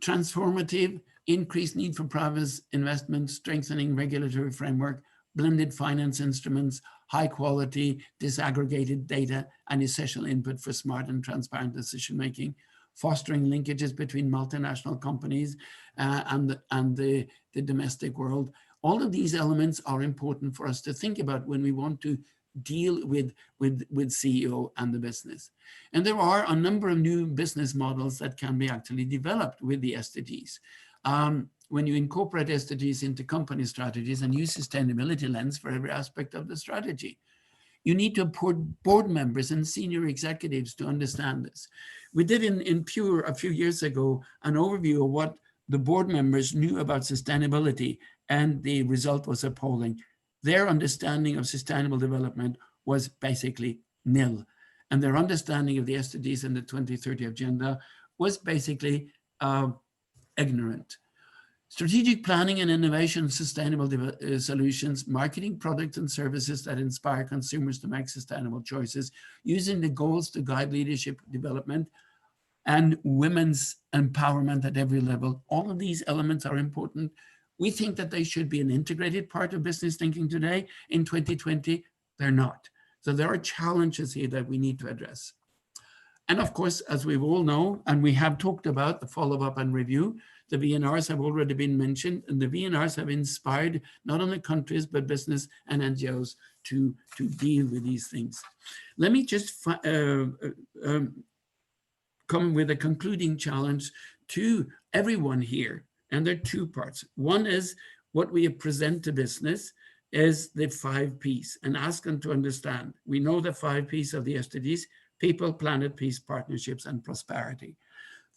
transformative, increased need for private investment, strengthening regulatory framework, blended finance instruments, high quality, disaggregated data, and essential input for smart and transparent decision-making, fostering linkages between multinational companies and the domestic world. All of these elements are important for us to think about when we want to deal with CEO and the business. And there are a number of new business models that can be actually developed with the SDGs. When you incorporate SDGs into company strategies and use sustainability lens for every aspect of the strategy, you need to put board members and senior executives to understand this. We did in Pure a few years ago an overview of what the board members knew about sustainability, and the result was appalling. their understanding of sustainable development was basically nil. And their understanding of the SDGs and the 2030 Agenda was basically ignorant. Strategic planning and innovation, sustainable solutions, marketing products and services that inspire consumers to make sustainable choices, using the goals to guide leadership development, and women's empowerment at every level. All of these elements are important. We think that they should be an integrated part of business thinking today. In 2020, they're not. So there are challenges here that we need to address. And of course, as we all know, and we have talked about the follow-up and review, the VNRs have already been mentioned, and the VNRs have inspired not only countries, but business and NGOs to deal with these things. Let me just come with a concluding challenge to everyone here. And there are two parts. One is what we present to business is the 5 Ps, and ask them to understand. We know the 5 Ps of the SDGs: people, planet, peace, partnerships, and prosperity.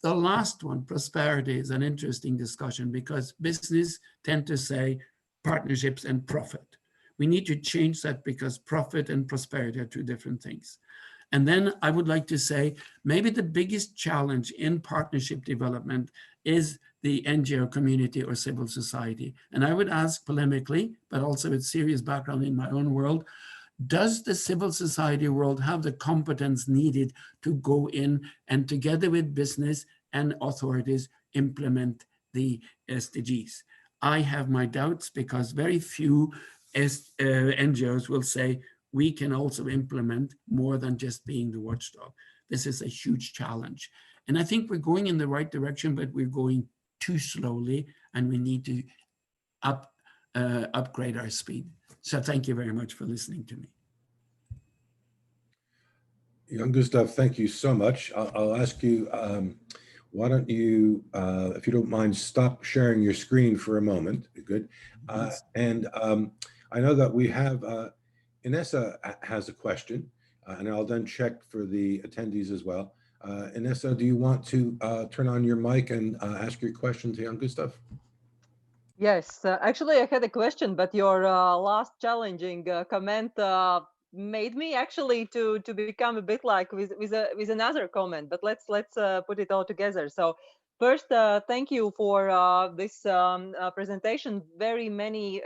The last one, prosperity, is an interesting discussion because business tend to say partnerships and profit. We need to change that because profit and prosperity are two different things. And then I would like to say, maybe the biggest challenge in partnership development is the NGO community or civil society. And I would ask polemically, but also with serious background in my own world, does the civil society world have the competence needed to go in and together with business and authorities implement the SDGs? I have my doubts because very few NGOs will say, we can also implement more than just being the watchdog. This is a huge challenge. And I think we're going in the right direction, but we're going too slowly and we need to upgrade our speed. So thank you very much for listening to me. Jan Gustav, thank you so much. I'll ask you, why don't you, if you don't mind, stop sharing your screen for a moment. Good. And I know that we have, Inessa has a question, and I'll then check for the attendees as well. Inessa, do you want to turn on your mic and ask your question to Jan Gustav? Yes, actually I had a question, but your last challenging comment made me actually to become a bit like with another comment, but let's put it all together. So first, thank you for this presentation. Very many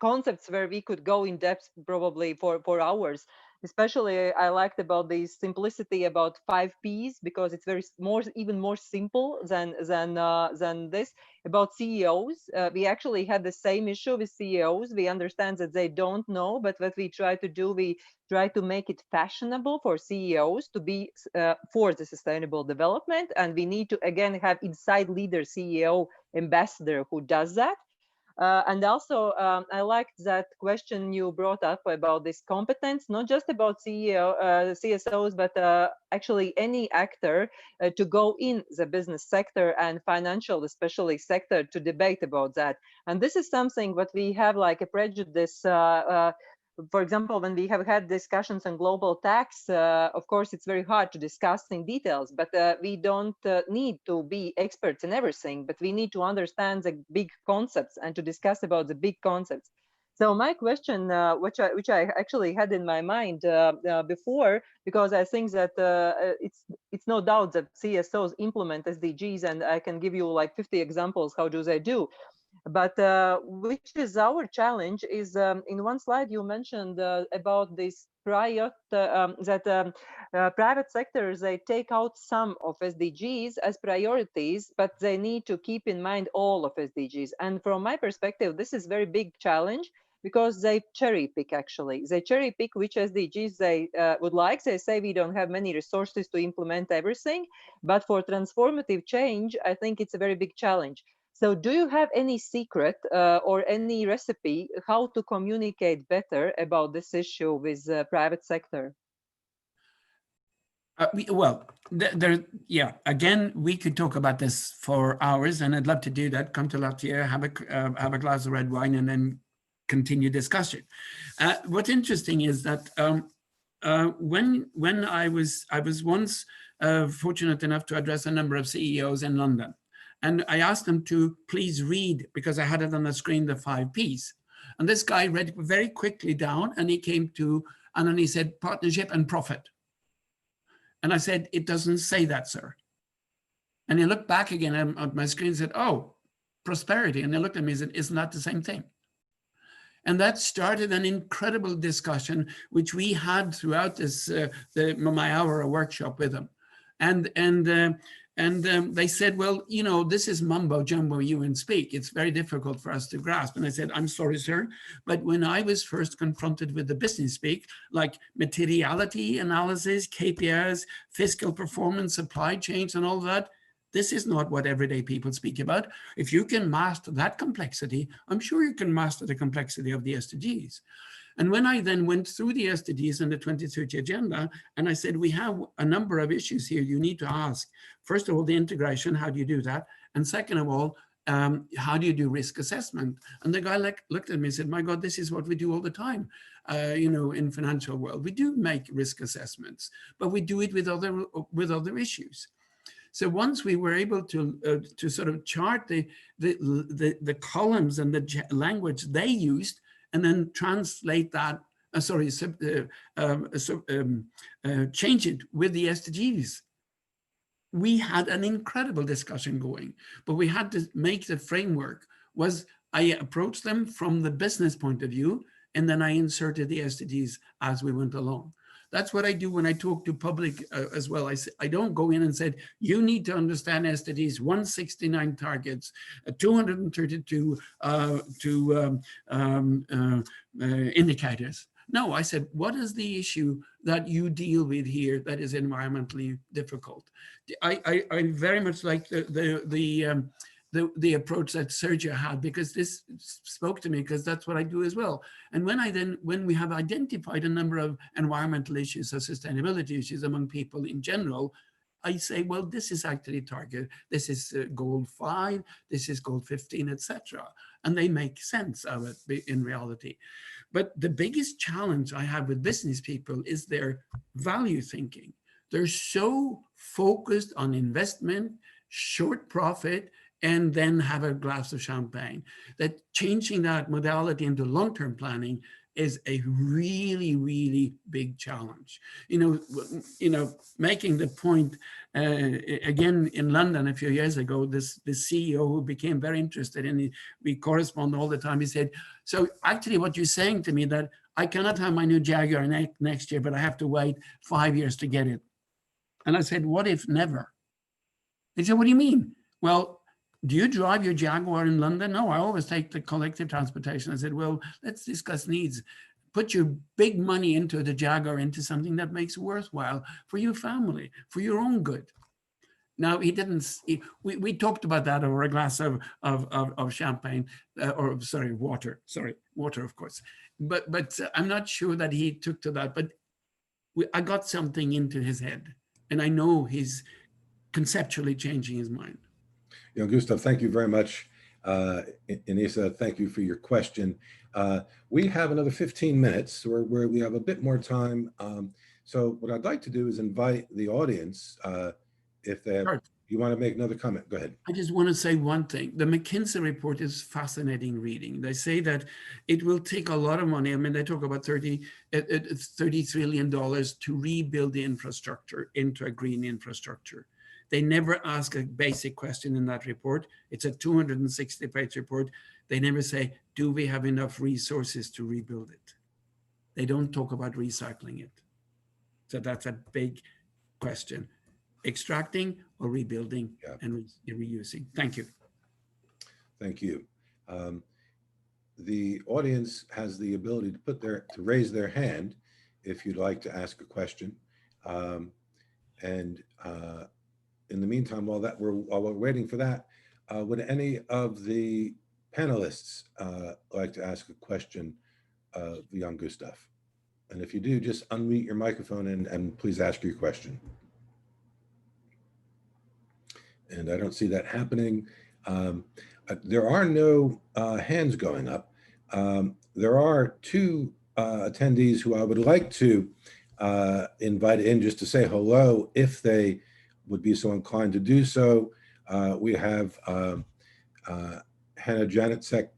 concepts where we could go in depth probably for hours. Especially I liked about the simplicity about 5 Ps because it's even more simple than this. About CEOs, we actually had the same issue with CEOs. We understand that they don't know, but what we try to do, we try to make it fashionable for CEOs to be for the sustainable development, and we need to again have inside leader CEO ambassador who does that. And also, I liked that question you brought up about this competence, not just about CSOs, but actually any actor to go in the business sector and financial, especially sector, to debate about that. And this is something what we have like a prejudice. For example, when we have had discussions on global tax, of course, it's very hard to discuss in details, but we don't need to be experts in everything, but we need to understand the big concepts and to discuss about the big concepts. So my question, which I actually had in my mind before, because I think that it's no doubt that CSOs implement SDGs, and I can give you like 50 examples how do they do. But which is our challenge is in one slide you mentioned about this private sectors, they take out some of SDGs as priorities, but they need to keep in mind all of SDGs. And from my perspective, this is very big challenge because they cherry pick actually. They cherry pick which SDGs they would like. They say we don't have many resources to implement everything, but for transformative change, I think it's a very big challenge. So do you have any secret or any recipe how to communicate better about this issue with the private sector? Yeah, again, we could talk about this for hours and I'd love to do that. Come to Latvia, have a glass of red wine and then continue discussion. What's interesting is that when I was once fortunate enough to address a number of CEOs in London. And I asked them to please read, because I had it on the screen, the 5 Ps. And this guy read very quickly down, and he came to, and then he said, partnership and profit. And I said, it doesn't say that, sir. And he looked back again at my screen and said, oh, prosperity. And he looked at me and said, isn't that the same thing? And that started an incredible discussion, which we had throughout this my hour workshop with them. And they said, well, you know, this is mumbo jumbo you and speak. It's very difficult for us to grasp. And I said, I'm sorry, sir. But when I was first confronted with the business speak, like materiality analysis, KPIs, fiscal performance, supply chains, and all that, this is not what everyday people speak about. If you can master that complexity, I'm sure you can master the complexity of the SDGs. And when I then went through the SDGs and the 2030 Agenda, and I said, we have a number of issues here you need to ask. First of all, the integration, how do you do that? And second of all, how do you do risk assessment? And the guy looked at me and said, my God, this is what we do all the time. You know, in financial world, we do make risk assessments, but we do it with other issues. So once we were able to sort of chart the columns and the language they used, and then translate that, change it with the SDGs, we had an incredible discussion going. But we had to make the framework. I approached them from the business point of view, and then I inserted the SDGs as we went along. That's what I do when I talk to public as well. I don't go in and say, you need to understand SDGs, 169 targets, 232 indicators. No, I said, what is the issue that you deal with here that is environmentally difficult? I very much like the approach that Sergio had, because this spoke to me, because that's what I do as well. And when we have identified a number of environmental issues or sustainability issues among people in general, I say, well, this is actually target, this is goal 5, this is goal 15, etc. And they make sense of it in reality. But the biggest challenge I have with business people is their value thinking. They're so focused on investment, short profit, and then have a glass of champagne, that changing that modality into long-term planning is a really, really big challenge. You know, making the point, again, in London a few years ago, this CEO who became very interested in it, we correspond all the time, he said, so actually what you're saying to me that I cannot have my new Jaguar next year, but I have to wait 5 years to get it. And I said, what if never? He said, what do you mean? Well, do you drive your Jaguar in London? No, I always take the collective transportation. I said, well, let's discuss needs. Put your big money into the Jaguar, into something that makes it worthwhile for your family, for your own good. Now, he didn't, we talked about that over a glass of champagne, water, of course. But I'm not sure that he took to that, but I got something into his head, and I know he's conceptually changing his mind. You know, Gustav, thank you very much. Inisa, thank you for your question. We have another 15 minutes where we have a bit more time. So what I'd like to do is invite the audience, if they have, Sure. You want to make another comment, go ahead. I just want to say one thing. The McKinsey report is fascinating reading. They say that it will take a lot of money. I mean, they talk about $30 trillion to rebuild the infrastructure into a green infrastructure. They never ask a basic question in that report. It's a 260-page report. They never say, do we have enough resources to rebuild it? They don't talk about recycling it. So that's a big question. Extracting or rebuilding and reusing. Thank you. Thank you. The audience has the ability to raise their hand if you'd like to ask a question. In the meantime, while we're waiting for that, would any of the panelists like to ask a question of young Gustav? And if you do, just unmute your microphone and please ask your question. And I don't see that happening. There are no hands going up. There are 2 attendees who I would like to invite in just to say hello if they would be so inclined to do so. We have Hannah Janitsek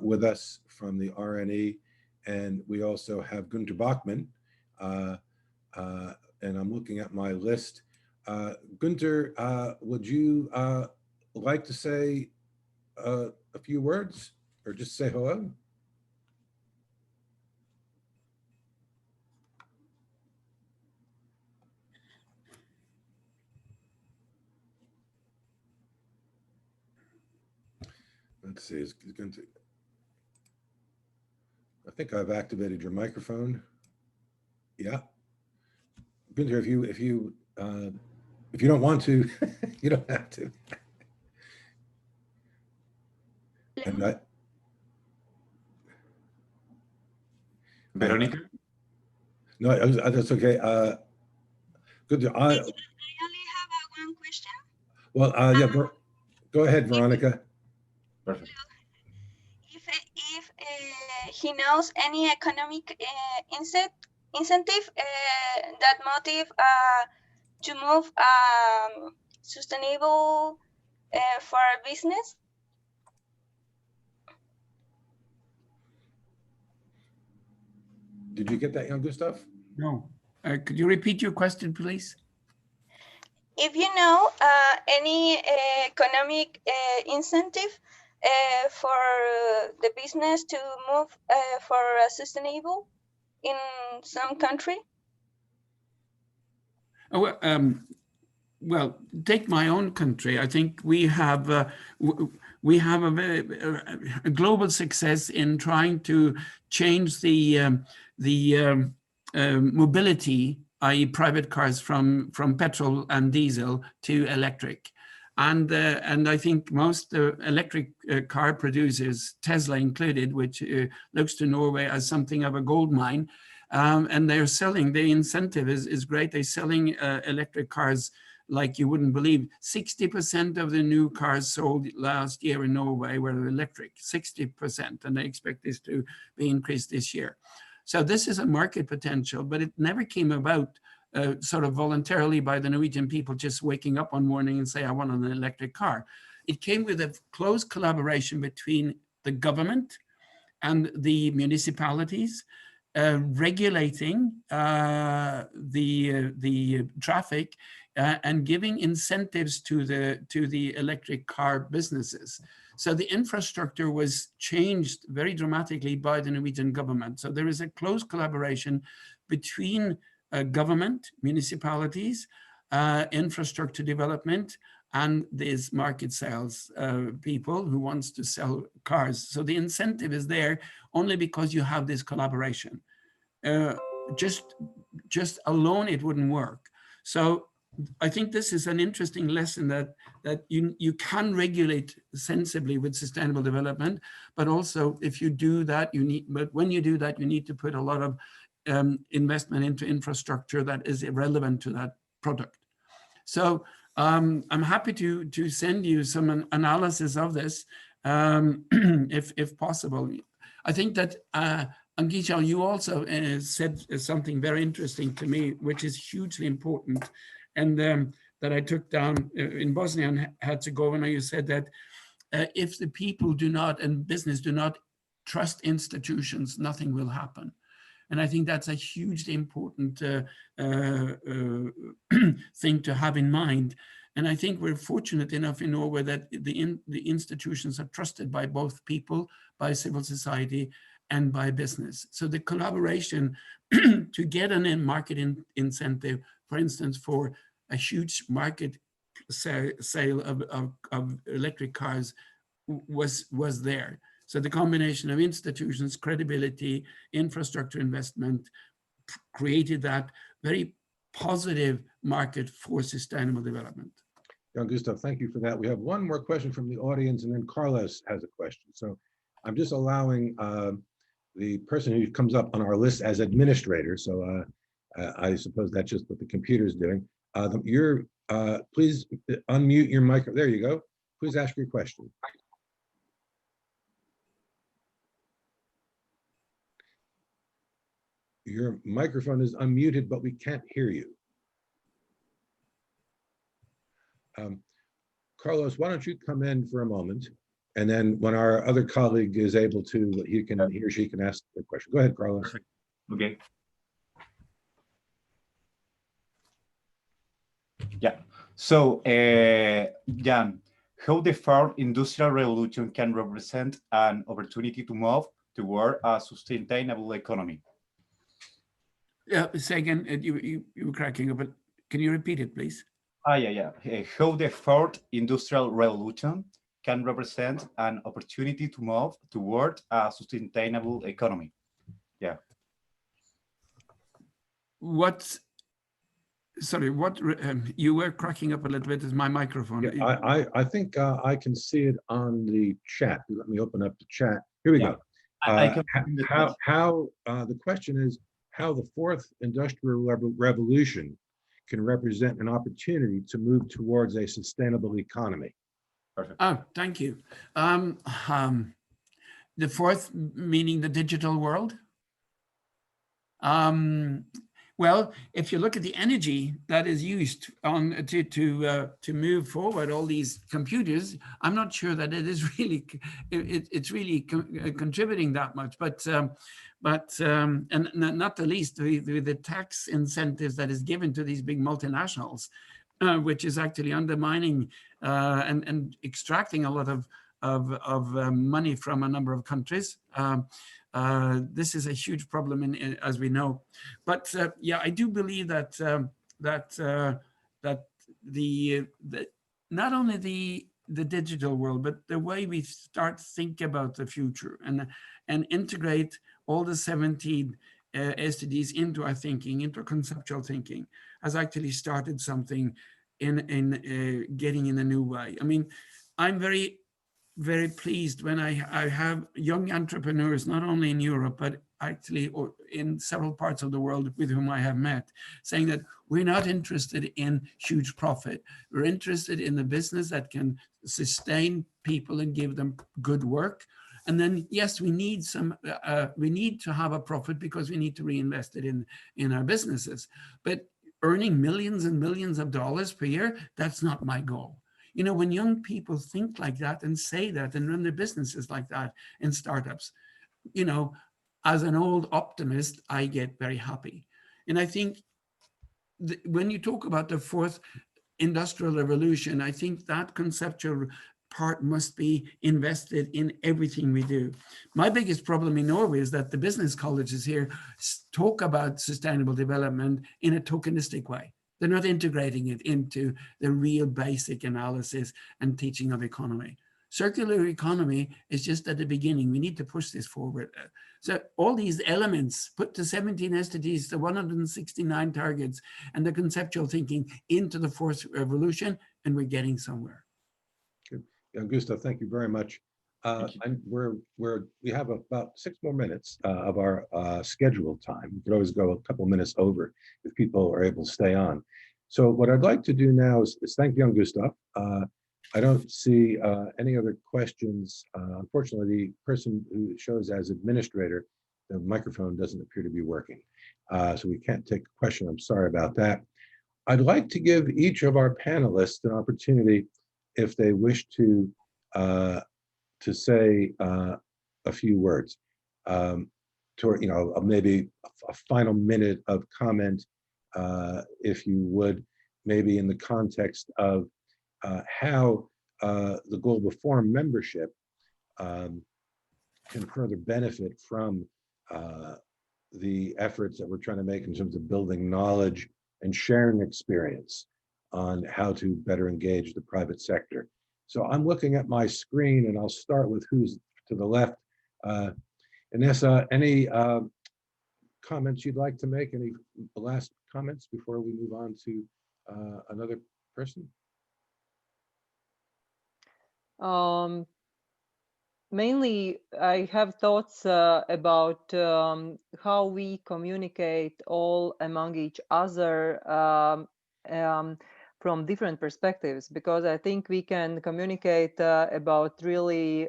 with us from the RNE, and we also have Gunter Bachmann. And I'm looking at my list. Gunter, would you like to say a few words or just say hello? Let's see, it's going to, I think I've activated your microphone. Yeah. Gunther, if you don't want to, you don't have to. And Veronica? No, that's okay. Good. I only have one question. Well, yeah, go ahead, Veronica. Perfect. If he knows any economic incentive that motive to move sustainable for business. Did you get that, Jan Gustav? No. Could you repeat your question, please? If you know any economic incentive for the business to move for sustainable in some country? Oh, well, take my own country. I think we have a global success in trying to change the mobility, i.e. private cars from petrol and diesel to electric. And I think most electric car producers, Tesla included, which looks to Norway as something of a gold mine, and they're selling, the incentive is great. They're selling electric cars like you wouldn't believe. 60% of the new cars sold last year in Norway were electric, 60%, and they expect this to be increased this year. So this is a market potential, but it never came about sort of voluntarily by the Norwegian people just waking up one morning and say, I want an electric car. It came with a close collaboration between the government and the municipalities, regulating the traffic and giving incentives to the electric car businesses. So the infrastructure was changed very dramatically by the Norwegian government. So there is a close collaboration between government, municipalities, infrastructure development, and these market sales people who wants to sell cars. So the incentive is there only because you have this collaboration. Just alone, it wouldn't work. So I think this is an interesting lesson that you can regulate sensibly with sustainable development, but also if you do that, when you do that, you need to put a lot of investment into infrastructure that is relevant to that product. So I'm happy to send you some analysis of this if possible. I think that Angisha, you also said something very interesting to me, which is hugely important, and that I took down in Bosnia and Herzegovina. You said that if the people do not and business do not trust institutions, nothing will happen. And I think that's a hugely important thing to have in mind. And I think we're fortunate enough in Norway that the institutions are trusted by both people, by civil society, and by business. So the collaboration to get an end market incentive, for instance, for a huge market sale of electric cars was there. So the combination of institutions, credibility, infrastructure investment created that very positive market for sustainable development. Jan Gustav, thank you for that. We have one more question from the audience, and then Carlos has a question. So I'm just allowing the person who comes up on our list as administrator. So I suppose that's just what the computer is doing. Please unmute your mic. There you go. Please ask your question. Your microphone is unmuted, but we can't hear you. Carlos, why don't you come in for a moment And then when our other colleague is able to, he or she can ask the question. Go ahead, Carlos. Perfect. Okay. Yeah. So, Jan, how the fourth industrial revolution can represent an opportunity to move toward a sustainable economy? Yeah, say again, you were cracking up, but can you repeat it, please? Yeah. How the fourth industrial revolution can represent an opportunity to move toward a sustainable economy. Yeah. Sorry, what you were cracking up a little bit. Is my microphone? Yeah, I think I can see it on the chat. Let me open up the chat. Here we go. The question is how the fourth industrial revolution can represent an opportunity to move towards a sustainable economy. Perfect. Oh, thank you. The fourth, meaning the digital world. Well, if you look at the energy that is used on to move forward all these computers, I'm not sure that it is really it's really contributing that much. But and not the least the tax incentives that is given to these big multinationals, which is actually undermining and extracting a lot of money from a number of countries. This is a huge problem, as we know. But yeah, I do believe that that not only the digital world, but the way we start to think about the future and integrate all the 17 SDGs into our thinking, into conceptual thinking, has actually started something in getting in a new way. I mean, I'm very pleased when I have young entrepreneurs, not only in Europe, but actually in several parts of the world with whom I have met, saying that we're not interested in huge profit. We're interested in a business that can sustain people and give them good work. And then, yes, we need we need to have a profit because we need to reinvest it in our businesses. But earning millions and millions of dollars per year, that's not my goal. You know, when young people think like that and say that and run their businesses like that in startups, you know, as an old optimist, I get very happy. And I think when you talk about the fourth industrial revolution, I think that conceptual part must be invested in everything we do. My biggest problem in Norway is that the business colleges here talk about sustainable development in a tokenistic way. They're not integrating it into the real basic analysis and teaching of economy. Circular economy is just at the beginning. We need to push this forward. So all these elements, put the 17 SDGs, the 169 targets, and the conceptual thinking into the fourth revolution, and we're getting somewhere. Good. Gustav, thank you very much. And we have about 6 more minutes of our scheduled time. We could always go a couple minutes over if people are able to stay on. So what I'd like to do now is thank young Gustav. I don't see any other questions. Unfortunately, the person who shows as administrator, the microphone doesn't appear to be working. So we can't take a question. I'm sorry about that. I'd like to give each of our panelists an opportunity, if they wish to say a few words, maybe a final minute of comment, if you would, maybe in the context of how the Global Forum membership can further benefit from the efforts that we're trying to make in terms of building knowledge and sharing experience on how to better engage the private sector. So I'm looking at my screen, and I'll start with who's to the left. Inessa, any comments you'd like to make? Any last comments before we move on to another person? Mainly, I have thoughts about how we communicate all among each other from different perspectives, because I think we can communicate about really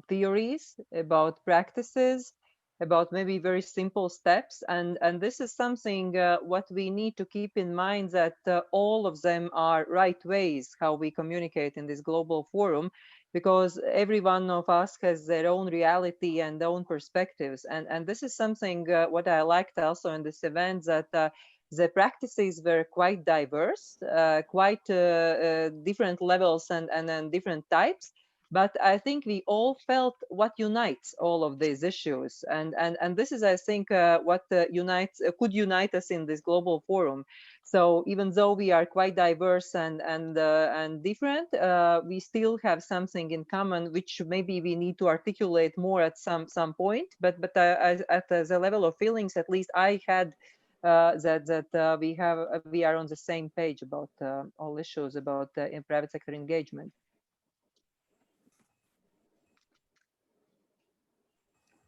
theories, about practices, about maybe very simple steps. And this is something what we need to keep in mind, that all of them are right ways how we communicate in this global forum. because every one of us has their own reality and own perspectives. And this is something what I liked also in this event, that the practices were quite diverse, quite different levels and different types. But I think we all felt what unites all of these issues, and this is, I think, what unites could unite us in this global forum. So even though we are quite diverse and different, we still have something in common, which maybe we need to articulate more at some point. But at the level of feelings, at least I had that we are on the same page about all issues about in private sector engagement.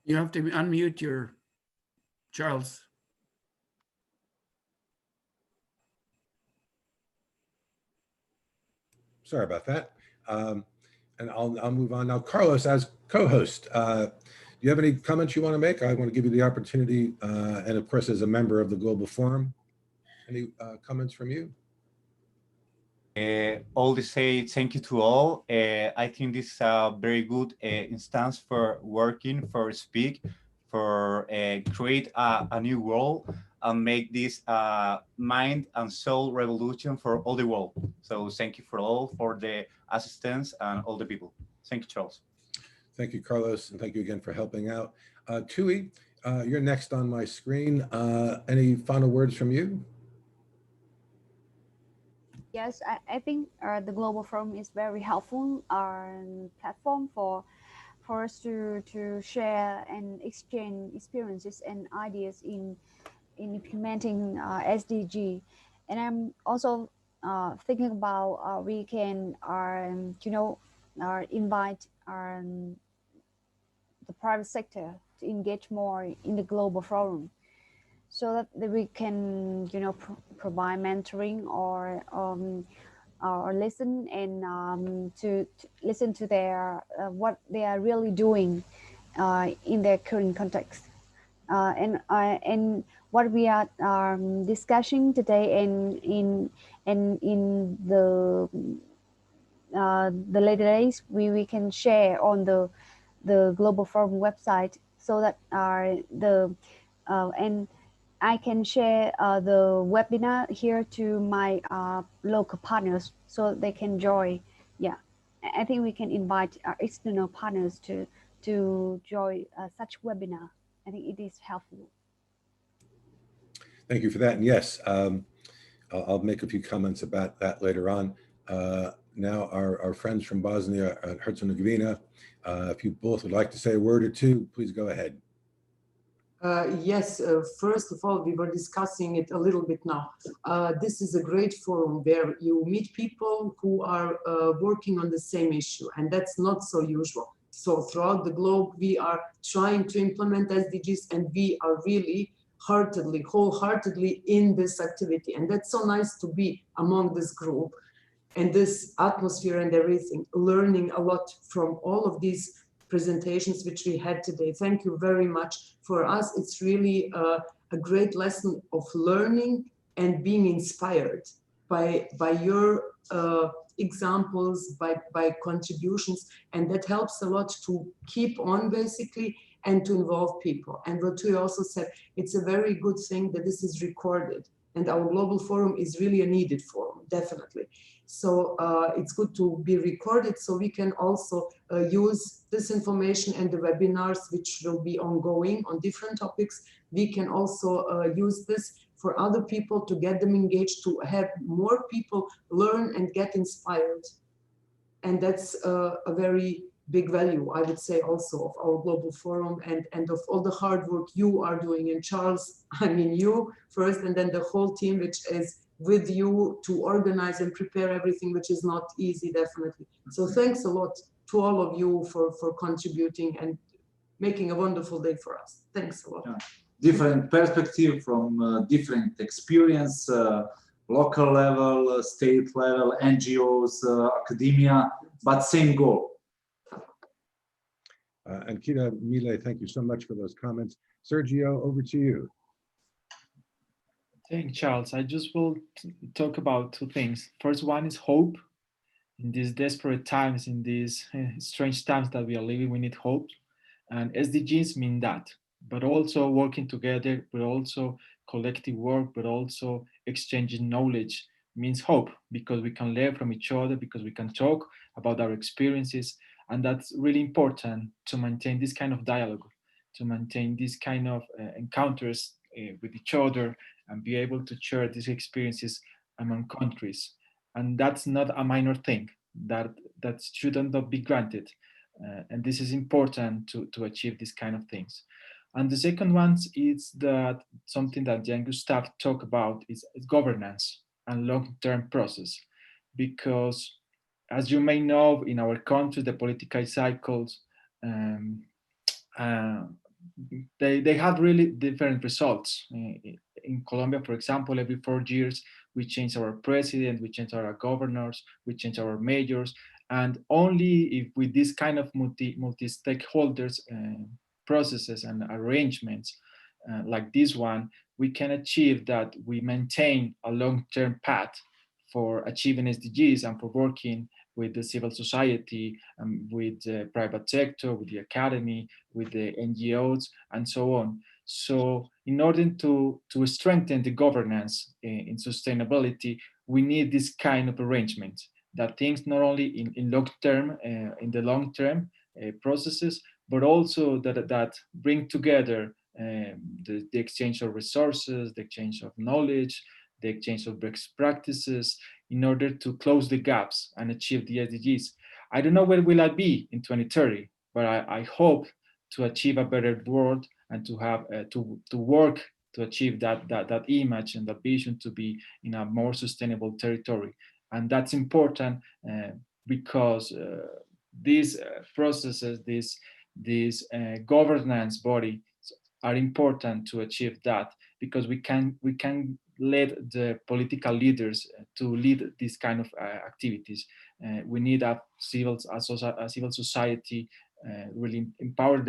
You have to unmute your Charles. Sorry about that. And I'll move on now. Carlos, as co-host, do you have any comments you want to make? I want to give you the opportunity, and of course, as a member of the Global Forum, any comments from you? All to say thank you to all. I think this is a very good instance for working, for speak, for create a new world and make this mind and soul revolution for all the world. So thank you for all, for the assistance and all the people. Thank you, Charles. Thank you, Carlos, and thank you again for helping out. Tui, you're next on my screen. Any final words from you? Yes, I think the Global Forum is very helpful platform for us to share and exchange experiences and ideas in implementing SDG. And I'm also thinking about we can invite the private sector to engage more in the Global Forum, so that we can provide mentoring or listen and to listen to their what they are really doing in their current context, and what we are discussing today and in the later days we can share on the Global Forum website, so that and I can share the webinar here to my local partners so they can join. Yeah, I think we can invite our external partners to join such webinar. I think it is helpful. Thank you for that. And yes, I'll make a few comments about that later on. Now our friends from Bosnia and Herzegovina, if you both would like to say a word or two, please go ahead. Yes, first of all, we were discussing it a little bit now. This is a great forum where you meet people who are working on the same issue, and that's not so usual. So throughout the globe, we are trying to implement SDGs, and we are really wholeheartedly in this activity. And that's so nice to be among this group and this atmosphere and everything, learning a lot from all of these presentations which we had today. Thank you very much. For us, it's really a great lesson of learning and being inspired by your examples, by contributions, and that helps a lot to keep on basically and to involve people. And what we also said, it's a very good thing that this is recorded, and our global forum is really a needed forum, definitely. So it's good to be recorded so we can also use this information and the webinars which will be ongoing on different topics. We can also use this for other people to get them engaged, to have more people learn and get inspired. And that's a very big value, I would say, also of our global forum and of all the hard work you are doing. And Charles, I mean you first, and then the whole team which is with you to organize and prepare everything, which is not easy, definitely. So thanks a lot to all of you for contributing and making a wonderful day for us. Thanks a lot. Yeah. Different perspective from different experience, local level, state level, NGOs, academia, but same goal. And Kita, Mile, thank you so much for those comments. Sergio, over to you. Thank you, Charles. I just will talk about two things. First one is hope. in these desperate times, in these strange times that we are living, we need hope. And SDGs mean that, but also working together, but also collective work, but also exchanging knowledge means hope, because we can learn from each other, because we can talk about our experiences. And that's really important to maintain this kind of dialogue, to maintain this kind of encounters with each other, and be able to share these experiences among countries. And that's not a minor thing, that shouldn't not be granted. And this is important to achieve these kind of things. And the second one is that something that Jean Gustave talked about is governance and long-term process. Because as you may know, in our country, the political cycles, they have really different results. In Colombia, for example, every 4 years, we change our president, we change our governors, we change our mayors. And only if with this kind of multi-stakeholders processes and arrangements like this one, we can achieve that we maintain a long-term path for achieving SDGs and for working with the civil society, with the private sector, with the academy, with the NGOs, and so on. So in order to strengthen the governance in sustainability, we need this kind of arrangement that thinks not only in long term, in the long term processes, but also that bring together the exchange of resources, the exchange of knowledge, the exchange of best practices, in order to close the gaps and achieve the SDGs. I don't know where will I be in 2030, but I hope to achieve a better world and to have to work to achieve that image and that vision to be in a more sustainable territory. And that's important because these processes, these governance body are important to achieve that, because we can let the political leaders to lead these kind of activities. We need a civil society really empowered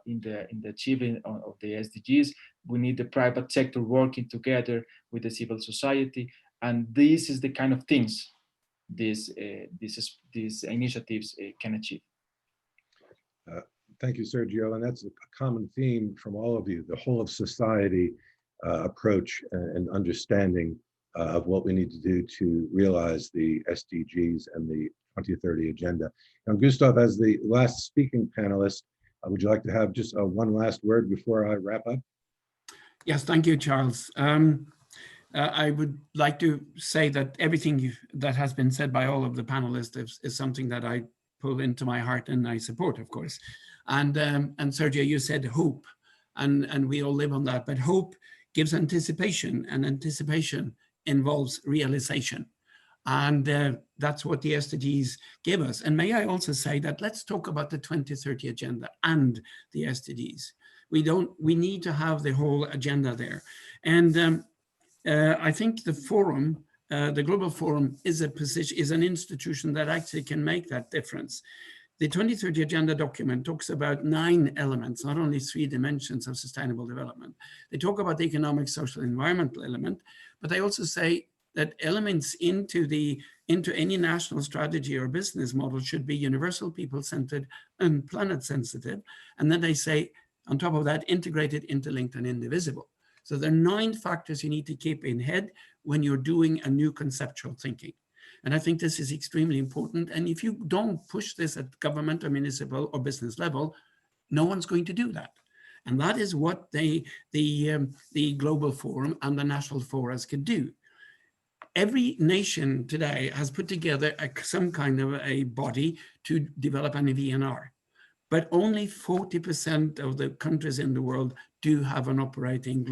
in the achieving of the SDGs. We need the private sector working together with the civil society, and this is the kind of things these initiatives can achieve. Thank you, Sergio. And that's a common theme from all of you, the whole of society approach and understanding of what we need to do to realize the SDGs and the 2030 agenda. Now, Gustav, as the last speaking panelist, would you like to have just one last word before I wrap up? Yes, thank you, Charles. I would like to say that everything that has been said by all of the panelists is something that I pull into my heart and I support, of course. And Sergio, you said hope, and we all live on that, but hope gives anticipation, and anticipation involves realization. And that's what the SDGs give us. And may I also say that let's talk about the 2030 agenda and the SDGs. We need to have the whole agenda there. And I think the forum, the Global Forum is an institution that actually can make that difference. The 2030 Agenda document talks about 9 elements, not only 3 dimensions of sustainable development. They talk about the economic, social, environmental element, but they also say that elements into any national strategy or business model should be universal, people-centered, and planet-sensitive. And then they say, on top of that, integrated, interlinked, and indivisible. So there are 9 factors you need to keep in head when you're doing a new conceptual thinking. And I think this is extremely important. And if you don't push this at government or municipal or business level, no one's going to do that. And that is what the Global Forum and the national forums can do. Every nation today has put together some kind of a body to develop an VNR. But only 40% of the countries in the world do have an operating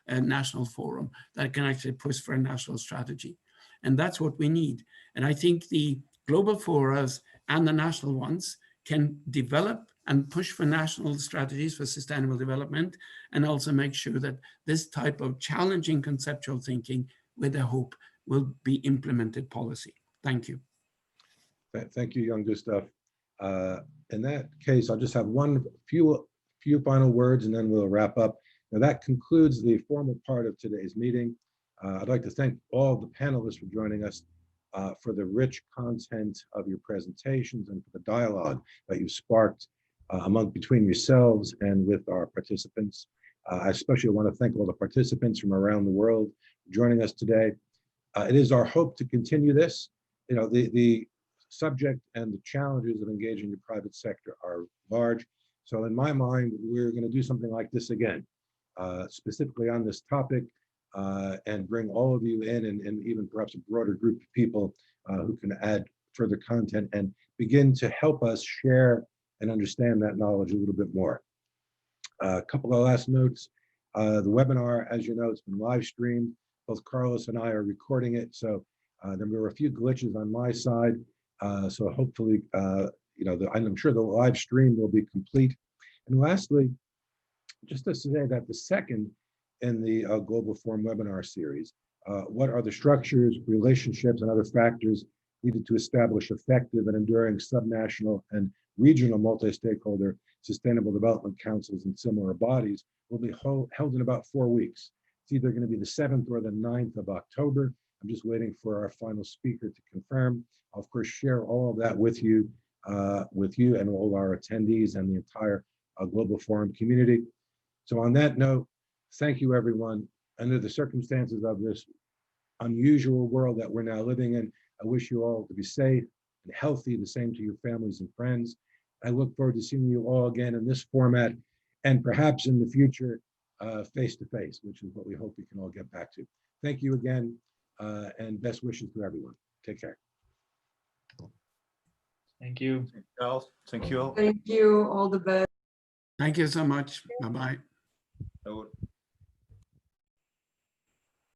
national forum that can actually push for a national strategy. And that's what we need. And I think the global forums and the national ones can develop and push for national strategies for sustainable development, and also make sure that this type of challenging conceptual thinking with a hope will be implemented policy. Thank you. Thank you, Jan Gustav. In that case, I'll just have few final words and then we'll wrap up. Now that concludes the formal part of today's meeting. I'd like to thank all the panelists for joining us. for the rich content of your presentations and for the dialogue that you've sparked between yourselves and with our participants. I especially want to thank all the participants from around the world joining us today. It is our hope to continue this. You know, the subject and the challenges of engaging the private sector are large. So in my mind, we're going to do something like this again, specifically on this topic, and bring all of you in and even perhaps a broader group of people who can add further content and begin to help us share and understand that knowledge a little bit more. A couple of last notes. The webinar, as you know, it's been live streamed. Both Carlos and I are recording it. So there were a few glitches on my side. So hopefully, you know, I'm sure the live stream will be complete. And lastly, just to say that the second in the Global Forum webinar series, what are the structures, relationships, and other factors needed to establish effective and enduring subnational and regional multi-stakeholder sustainable development councils and similar bodies, will be held in about 4 weeks. It's either going to be the 7th or the 9th of October. I'm just waiting for our final speaker to confirm. I'll of course share all of that with you and all our attendees and the entire Global Forum community. So on that note, thank you everyone. Under the circumstances of this unusual world that we're now living in, I wish you all to be safe and healthy, the same to your families and friends. I look forward to seeing you all again in this format and perhaps in the future face-to-face, which is what we hope we can all get back to. Thank you again and best wishes to everyone. Take care. Thank you. Thank you. Thank you. All the best. Thank you so much. Bye-bye. Bye.